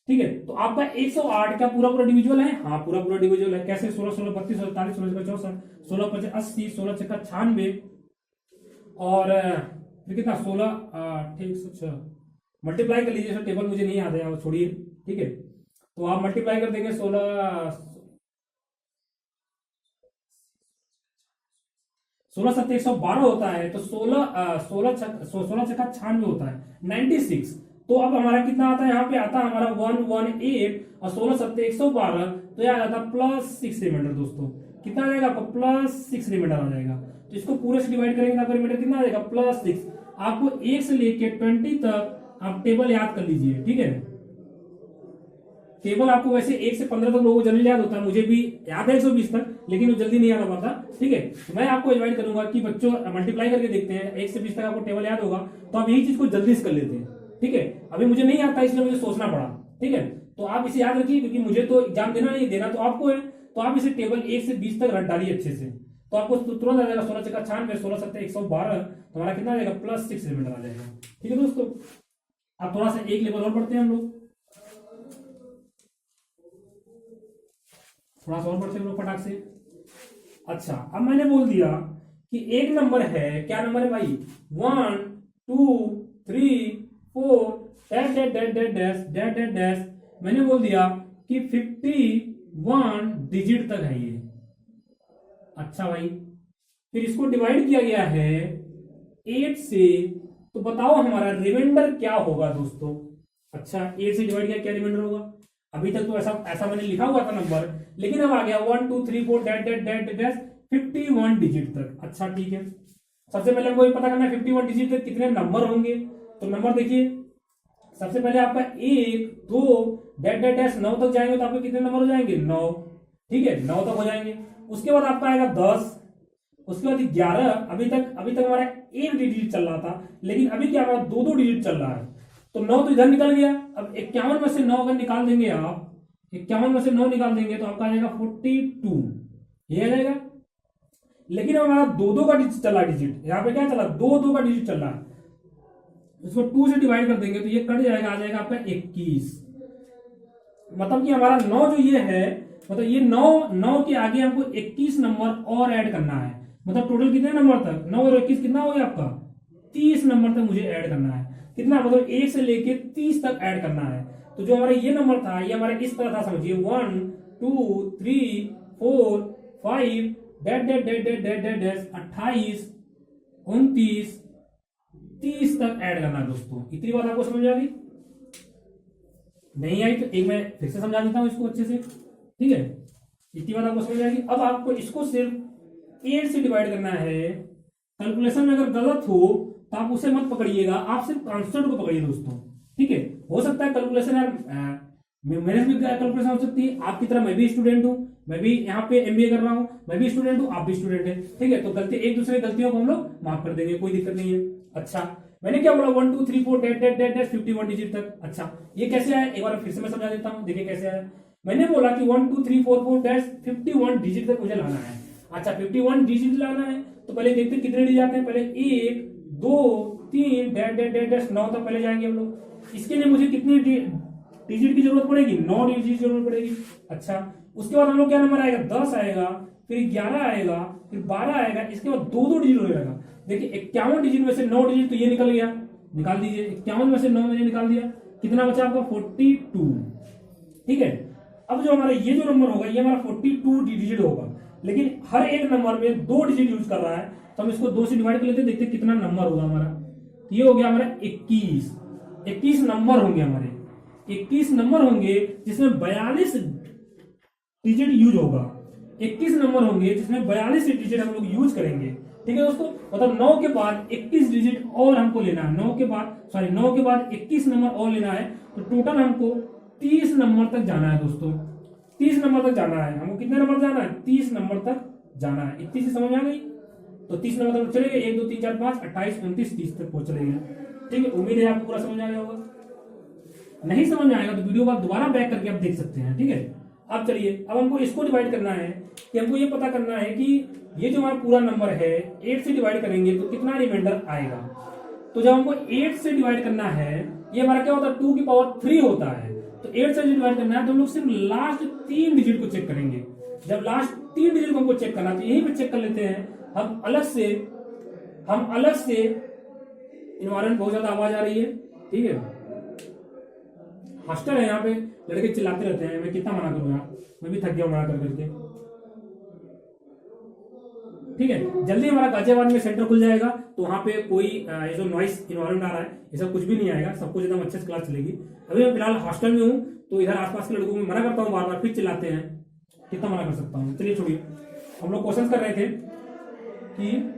A: ठीक है। तो आपका 108 क्या पूरा पूरा डिविजुअल है? हाँ, पूरा पूरा डिविजुअल है। कैसे? 16 16 32 44 16 64 16 5 80 16 6 96, और फिर कितना 16, ठीक 106 मल्टीप्लाई कर लीजिए सर, टेबल मुझे नहीं याद है, छोड़िए, ठीक है। तो आप मल्टीप्लाई कर देंगे 16 सत्ते 112 होता है, तो 16 छक्का 96 होता है, 96। तो अब हमारा कितना आता है, यहाँ पे आता है हमारा 118, और 16 सत्ते 112, तो यह आ जाता है +6 रिमाइंडर दोस्तों। कितना आ जाएगा आपको, +6 रिमाइंडर आ जाएगा। तो इसको पूरे से डिवाइड करेंगे तो आपका रिमाइंडर कितना आ जाएगा, +6। आपको 1 से लेके 20 तक आप टेबल याद कर लीजिए, ठीक है। टेबल आपको वैसे 1 से 15 तक लोगों को जनरली याद होता है, मुझे भी याद है 120 तक, लेकिन वो जल्दी नहीं याद हो पाता, ठीक है। तो मैं आपको एडवाइस करूंगा कि बच्चों मल्टीप्लाई करके देखते हैं, 1 से 20 तक आपको टेबल याद होगा, तो आप यही चीज को जल्दी से कर लेते हैं, ठीक है। अभी मुझे नहीं आता इसलिए मुझे सोचना पड़ा, ठीक है। तो आप इसे याद रखिए, क्योंकि मुझे तो एग्जाम देना नहीं, देना तो आपको है। तो आप इसे टेबल 1 से 20 तक रट डालिए अच्छे से, तो आपको तुरंत आ जाएगा 16 छक्का 96, 16 सत्ते 112, तो हमारा कितना आ जाएगा, +6 रिमाइंडर आ जाएगा, ठीक है दोस्तों। अब थोड़ा सा एक लेवल और बढ़ते हैं हम लोग, थोड़ा सा और बढ़ते हैं हम लोग फटाक से। अच्छा, अब मैंने बोल दिया कि एक नंबर है, क्या नंबर है भाई, 1 2 3 4 dash dash dash dash dash dash dash dash, मैंने बोल दिया कि 51 डिजिट तक है ये। अच्छा भाई, फिर इसको डिवाइड किया गया है 8 से, तो बताओ हमारा रिमाइंडर क्या होगा दोस्तों। अच्छा, 8 से डिवाइड किया, क्या रिमाइंडर होगा। अभी तक तो ऐसा ऐसा मैंने लिखा हुआ था नंबर, लेकिन अब आ गया 1 2 3 4 dash dash dash dash 51 digit तक। अच्छा ठीक है, सबसे पहले हमको ये पता करना है 51 डिजिट तक कितने नंबर होंगे। तो नंबर देखिए, सबसे पहले आपका 1 2 डैश डैश डैश 9 तक जाएंगे, तो आपके कितने नंबर हो जाएंगे, 9, ठीक है, 9 तक हो जाएंगे। उसके बाद आपका आएगा 10, उसके बाद 11, अभी तक हमारा एक डिजिट चल रहा था, लेकिन अभी क्या हमारा 2 2 डिजिट चल रहा है, तो 9 तो इधर निकल गया। अब 51 में से 9 अगर निकाल देंगे आप, 51 में से 9 निकाल देंगे तो आपका आ जाएगा 42, ये आ जाएगा। लेकिन हमारा 2 2 का डिजिट चला, डिजिट यहाँ पे क्या चला, 2 2 का डिजिट चल रहा है, इसको 2 से डिवाइड कर देंगे तो ये कट जाएगा, आ जाएगा आपका 21। मतलब कि हमारा 9 जो ये है, मतलब ये 9 के आगे हमको 21 नंबर और ऐड करना है। मतलब टोटल कितने नंबर तक, 9 और 21 कितना हो गया आपका, 30 नंबर तक मुझे ऐड करना है। कितना, मतलब 1 से लेके 30 तक ऐड करना है। तो जो हमारा ये नंबर था, ये हमारा इस तरह था, समझिए 1 2 3 4 5 dash dash dash dash dash dash dash 28 29 30 तक ऐड करना है दोस्तों। इतनी बात आपको समझ आ गई, नहीं आई तो एक मैं फिर से समझा देता हूं इसको अच्छे से, ठीक है। इतनी बात आपको समझ आएगी। अब आपको इसको सिर्फ 8 से डिवाइड करना है। कैलकुलेशन में अगर गलत हो तो आप उसे मत पकड़िएगा, आप सिर्फ कांस्टेंट को पकड़िए दोस्तों, ठीक है। हो सकता है कैलकुलेशन यार मेरे से भी कैलकुलेशन हो सकती है, आपकी तरह मैं भी स्टूडेंट हूं, मैं भी यहाँ पे एमबीए कर रहा हूं, मैं भी स्टूडेंट हूं, आप भी स्टूडेंट है, ठीक है। तो गलती, एक दूसरे की गलतियों को हम लोग माफ कर देंगे, कोई दिक्कत नहीं है। अच्छा, मैंने क्या बोला, 1 2 3 4 dash dash dash dash 51 digit तक। अच्छा, ये कैसे आया, एक बार फिर से मैं समझा देता हूँ, देखिए कैसे आया। मैंने बोला कि 1 2 3 4 4 डैश 51 डिजिट तक मुझे लाना है। अच्छा, 51 डिजिट लाना है, तो पहले देखते हैं कितने डिजिट आते हैं। पहले 1 2 3 डैश डैश डैश डैश 9 तक पहले जाएंगे हम लोग। इसके लिए मुझे कितनी डिजिट की जरूरत पड़ेगी, 9 डिजिट की जरूरत पड़ेगी। अच्छा, उसके बाद हम लोग क्या नंबर आएगा, 10 आएगा, फिर 11 आएगा, फिर 12 आएगा, इसके बाद 2 2 डिजिट हो जाएगा। देखिए 51 डिजिट में से 9 डिजिट तो ये निकल गया, निकाल दीजिए। 51 में से 9 मैंने निकाल दिया, कितना बचा आपका 42, ठीक है। अब जो हमारा ये जो नंबर होगा, ये हमारा 42 डिजिट होगा, लेकिन हर एक नंबर में 2 डिजिट यूज कर रहा है, तो हम इसको 2 से डिवाइड कर लेते हैं, देखते हैं कितना नंबर होगा हमारा। ये हो गया हमारा 21 नंबर होंगे हमारे, 21 नंबर होंगे जिसमें 42 डिजिट यूज होगा। 21 नंबर होंगे जिसमें 42 डिजिट हम लोग यूज करेंगे, ठीक है दोस्तों। मतलब 9 के बाद 21 डिजिट और हमको लेना है, 9 के बाद 21 नंबर और लेना है, तो टोटल हमको 30 नंबर तक जाना है दोस्तों। 30 नंबर तक जाना है हमको, कितने नंबर जाना है, 30 नंबर तक जाना है। इतनी सी समझ आ गई, तो 30 नंबर तक चलेंगे, 1 2 3 4 5 28 29 30 तक पहुंच चलेंगे, ठीक है। उम्मीद है आपको पूरा समझ आ गया होगा। नहीं समझ में आएगा तो वीडियो को दोबारा बैक करके आप देख सकते हैं, ठीक है। अब चलिए, अब हमको इसको डिवाइड करना है, कि हमको ये पता करना है कि ये जो हमारा पूरा नंबर है 8 से डिवाइड करेंगे तो कितना रिमाइंडर आएगा। तो जब हमको 8 से डिवाइड करना है, ये हमारा क्या होता है, 2 की पावर 3 होता है, तो 8 से डिवाइड करना है, तो हम लोग सिर्फ लास्ट 3 डिजिट को चेक करेंगे। जब लास्ट 3 डिजिट को हमको चेक करना है, तो यहीं पे चेक कर लेते हैं हम अलग से हम अलग से इन्वायरमेंट, बहुत ज्यादा आवाज आ रही है, ठीक है, हॉस्टल है यहाँ पे, लड़के चिल्लाते रहते हैं, मैं कितना मना करूँ यार, मैं भी थक गया मना कर करके, ठीक है। जल्दी हमारा गाजियाबाद में सेंटर खुल जाएगा, तो वहां पे कोई ये जो नॉइस इन्वायरमेंट आ रहा है ये सब कुछ भी नहीं आएगा, सब कुछ एकदम अच्छे से क्लास चलेगी। अभी मैं फिलहाल हॉस्टल में हूँ, तो इधर आसपास के लड़कों को मना करता हूँ बार बार, फिर चिल्लाते हैं, कितना मना कर सकता हूँ। चलिए छोड़िए, हम लोग क्वेश्चन कर रहे थे कि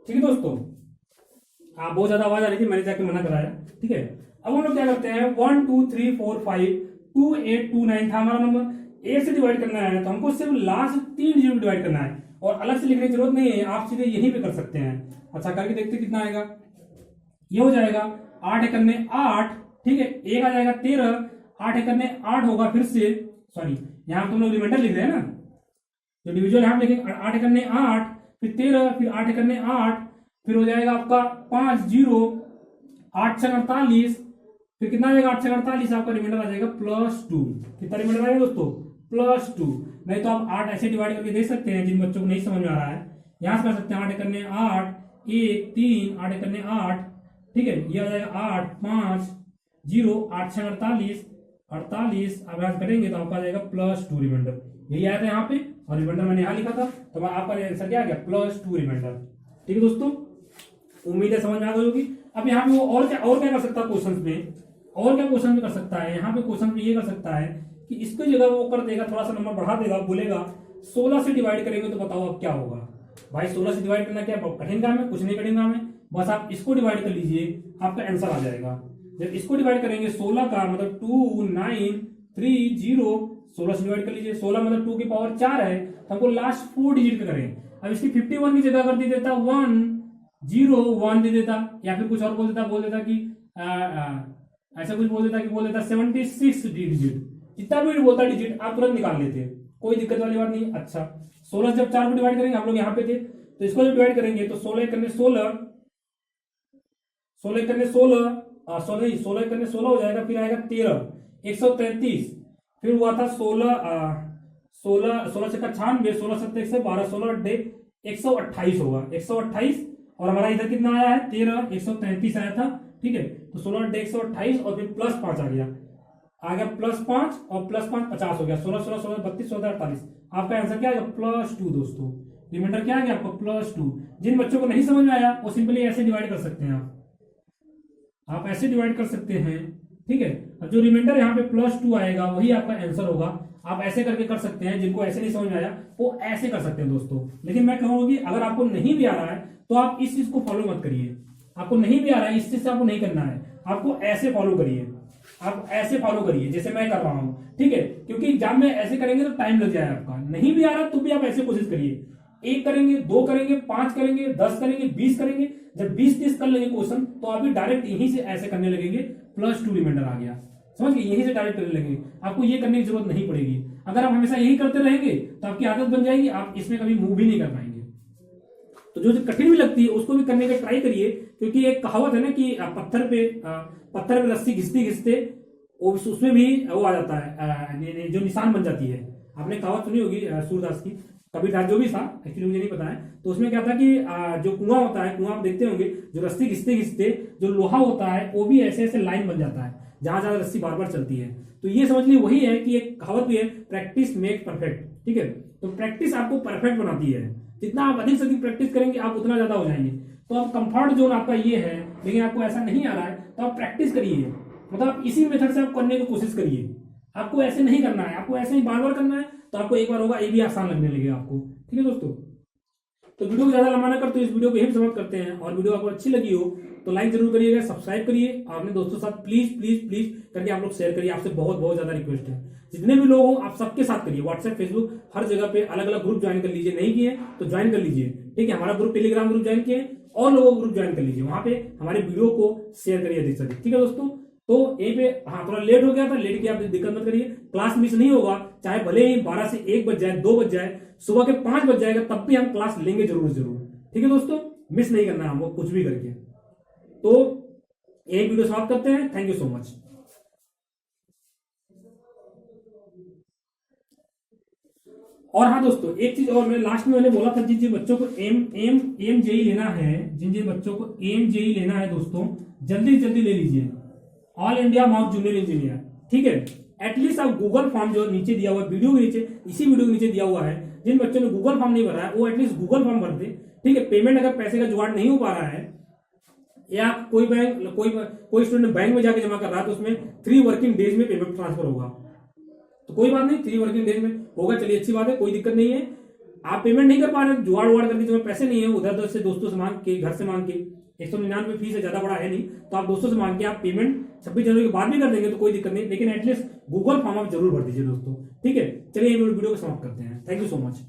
A: ठीक है दोस्तों, आप बहुत ज्यादा आवाज आ रही थी, मैंने जाके मना कराया, ठीक है। अब हम लोग क्या करते हैं, 1 2 3 4 5 2 8 2 9 था हमारा नंबर, 8 से डिवाइड करना है, तो हमको सिर्फ लास्ट 3 डिजिट डिवाइड करना है, और अलग से लिखने की जरूरत नहीं है, आप सीधे यहीं पे कर सकते हैं। अच्छा करके देखते कितना आएगा, ये हो जाएगा 8 एक करने 8, ठीक है, एक आ जाएगा 13, 8 एक करने 8 होगा, फिर से सॉरी यहाँ तुम लोग रिमाइंडर लिख रहे हैं ना, तो डिविजुअल यहाँ लिखेंगे 8 एक करने 8, फिर 13, फिर 8 एक करने 8, फिर हो जाएगा आपका 5 0, 8 6 48, फिर कितना आ जाएगा 8 6 48, आपका रिमाइंडर आ जाएगा +2। कितना रिमाइंडर आएगा दोस्तों, +2। नहीं तो आप 8 ऐसे डिवाइड करके देख सकते हैं, जिन बच्चों को नहीं समझ में आ रहा है, यहां से कर सकते हैं 8 एक करने 8 1 3, 8 एक करने 8, ठीक है, ये आ जाएगा 8 5 0, 8 6 48, 48 अब यहां करेंगे तो आपका आ जाएगा +2 रिमाइंडर, यही आया था यहाँ पे, और रिमाइंडर मैंने यहाँ लिखा था, तो आपका आंसर क्या आ गया, +2 रिमाइंडर। ठीक है दोस्तों, उम्मीद है समझ में आ गई होगी। अब यहाँ पे वो और क्या कर सकता है क्वेश्चन में, और क्या क्वेश्चन में कर सकता है, यहाँ पे क्वेश्चन में ये कर सकता है कि इसकी जगह वो कर देगा, थोड़ा सा नंबर बढ़ा देगा, बोलेगा 16 से डिवाइड करेंगे तो बताओ अब क्या होगा। भाई 16 से डिवाइड करना क्या कठिन काम है, कुछ नहीं कठिन काम है, बस आप इसको डिवाइड कर लीजिए, आपका आंसर आ जाएगा। जब इसको डिवाइड करेंगे 16 का मतलब 2 9 3 0, 16 से डिवाइड कर लीजिए, 16 मतलब 2 की पावर 4 है, तो हमको लास्ट 4 डिजिट का करें। अब इसकी 51 की जगह अगर दे देता 1 0 1 दे देता, या फिर कुछ और बोल देता कि ऐसा कुछ बोल देता 76 डिजिट, जितना भी बोलता डिजिट आप तुरंत निकाल लेते, कोई दिक्कत वाली बात नहीं। अच्छा 16 जब 4 को डिवाइड करेंगे, हम लोग यहाँ पे थे, तो इसको जब डिवाइड करेंगे तो 16 करने 16 करने 16 करने 16 हो जाएगा, फिर आएगा 13 133, फिर हुआ था 16 से 96, 16 7 112, 16 अड्डे 128 होगा, 128, और हमारा इधर कितना आया है 13 133 आया था, ठीक है, तो 16 अड्डे 128 और फिर +5 आ गया +5 और +5 50 हो गया, 16 16 16 32 16 48, आपका आंसर क्या आएगा +2 दोस्तों। रिमाइंडर क्या आ गया आपको +2। जिन बच्चों को नहीं समझ में आया वो सिंपली ऐसे डिवाइड कर सकते हैं, आप ऐसे डिवाइड कर सकते हैं, ठीक है। अब जो रिमाइंडर यहाँ पे +2 आएगा वही आपका आंसर होगा, आप ऐसे करके कर सकते हैं, जिनको ऐसे नहीं समझ में आया वो ऐसे कर सकते हैं दोस्तों। लेकिन मैं कहूंगा कि अगर आपको नहीं भी आ रहा है तो आप इस चीज को फॉलो मत करिए, आपको नहीं भी आ रहा है इस चीज से आपको नहीं करना है, आपको ऐसे फॉलो करिए, आप ऐसे फॉलो करिए जैसे मैं कर रहा हूं, ठीक है, क्योंकि एग्जाम में ऐसे करेंगे तो टाइम लग जाएगा आपका। नहीं भी आ रहा तो भी आप ऐसे कोशिश करिए, 1 करेंगे 2 करेंगे 5 करेंगे 10 करेंगे 20 करेंगे, जब 20-30 कर लेंगे क्वेश्चन तो आप भी डायरेक्ट यहीं से ऐसे करने लगेंगे, +2 रिमाइंडर आ गया, समझ गए, यहीं से डायरेक्ट करने लगेंगे, आपको ये करने की जरूरत नहीं पड़ेगी। अगर आप हमेशा यही करते रहेंगे तो आपकी आदत बन जाएगी, आप इसमें कभी मूव भी नहीं कर पाएंगे। तो जो कठिन भी लगती है उसको भी करने का ट्राई करिए, क्योंकि एक कहावत है ना कि पत्थर पे रस्सी घिसते घिसते उसमें भी वो आ जाता है, जो निशान बन जाती है। आपने कहावत सुनी होगी सूरदास की, कबीरदास जो भी था, एक्चुअली मुझे नहीं पता है, तो उसमें क्या था कि जो कुआं होता है, कुआं आप देखते होंगे, जो रस्सी घिसते घिसते जो लोहा होता है वो भी ऐसे ऐसे लाइन बन जाता है, जहां जहां रस्सी बार बार चलती है। तो ये समझ ली वही है कि एक कहावत भी है, प्रैक्टिस मेक परफेक्ट, ठीक है। तो प्रैक्टिस आपको परफेक्ट बनाती है, जितना आप अधिक से अधिक प्रैक्टिस करेंगे आप उतना ज्यादा हो जाएंगे। तो अब कंफर्ट जोन आपका ये है, लेकिन आपको ऐसा नहीं आ रहा है तो आप प्रैक्टिस करिए, मतलब इसी मेथड से आप करने की कोशिश करिए, आपको ऐसे नहीं करना है, आपको ऐसे ही बार बार करना है, तो आपको एक बार होगा ये भी आसान लगने लगेगा आपको, ठीक है दोस्तों। तो वीडियो को ज्यादा लंबा ना करते, इस वीडियो को यही समाप्त करते हैं, और वीडियो आपको अच्छी लगी हो तो लाइक जरूर करिएगा, सब्सक्राइब करिए, और अपने दोस्तों के साथ प्लीज प्लीज प्लीज करके आप लोग शेयर करिए, आपसे बहुत बहुत ज्यादा रिक्वेस्ट है। जितने भी लोग हो आप सबके साथ करिए, व्हाट्सएप फेसबुक हर जगह पे अलग अलग ग्रुप ज्वाइन कर लीजिए, नहीं किए तो ज्वाइन कर लीजिए, ठीक है। हमारा ग्रुप टेलीग्राम ग्रुप ज्वाइन किए और लोगों को ग्रुप ज्वाइन कर लीजिए, वहां पे हमारे वीडियो को शेयर करिए अधिक से अधिक, ठीक है दोस्तों। तो यहीं पे हाँ थोड़ा लेट हो गया था, लेट की आप दिक्कत मत करिए, क्लास मिस नहीं होगा, चाहे भले ही 12 से 1 बज जाए, 2 बज जाए, सुबह के 5 बज जाएगा, तब भी हम क्लास लेंगे जरूर जरूर। ठीक है दोस्तों, मिस नहीं करना है हमको कुछ भी करके। तो एक वीडियो समाप्त करते हैं, थैंक यू सो मच। और हाँ दोस्तों, एक चीज और मैं लास्ट में मैंने बोला था, जिन जिन बच्चों को एम एम एम जेई लेना है, जिन जिन बच्चों को एम जेई लेना है दोस्तों, जल्दी जल्दी ले लीजिए, all India mock junior engineer. ठीक है, एटलीस्ट आप गूगल फॉर्म जो नीचे दिया हुआ है वीडियो के नीचे, इसी वीडियो के नीचे दिया हुआ है, जिन बच्चों ने गूगल फॉर्म नहीं भरा है वो एटलीस्ट गूगल फॉर्म भर दे। ठीक है, पेमेंट अगर पैसे का जुगाड़ नहीं हो पा रहा है, या कोई स्टूडेंट बैंक में जाके जमा कर रहा है, तो उसमें 3 वर्किंग डेज में पेमेंट ट्रांसफर होगा। तो कोई बात नहीं, 3 वर्किंग डेज में होगा, चलिए अच्छी बात है, कोई दिक्कत नहीं है। आप पेमेंट नहीं कर पा रहे, जुगाड़ उगाड़ करके तुम्हें पैसे नहीं है, उधर उधर से दोस्तों से मांग के, घर से मांग के, 199 फीस है, ज्यादा बड़ा है नहीं, तो आप दोस्तों से मांग के आप पेमेंट 26 जनवरी के बाद भी कर देंगे तो कोई दिक्कत नहीं, लेकिन एटलीस्ट गूगल फॉर्म आप जरूर भर दीजिए दोस्तों। ठीक है, चलिए वीडियो को समाप्त करते हैं, थैंक यू सो मच।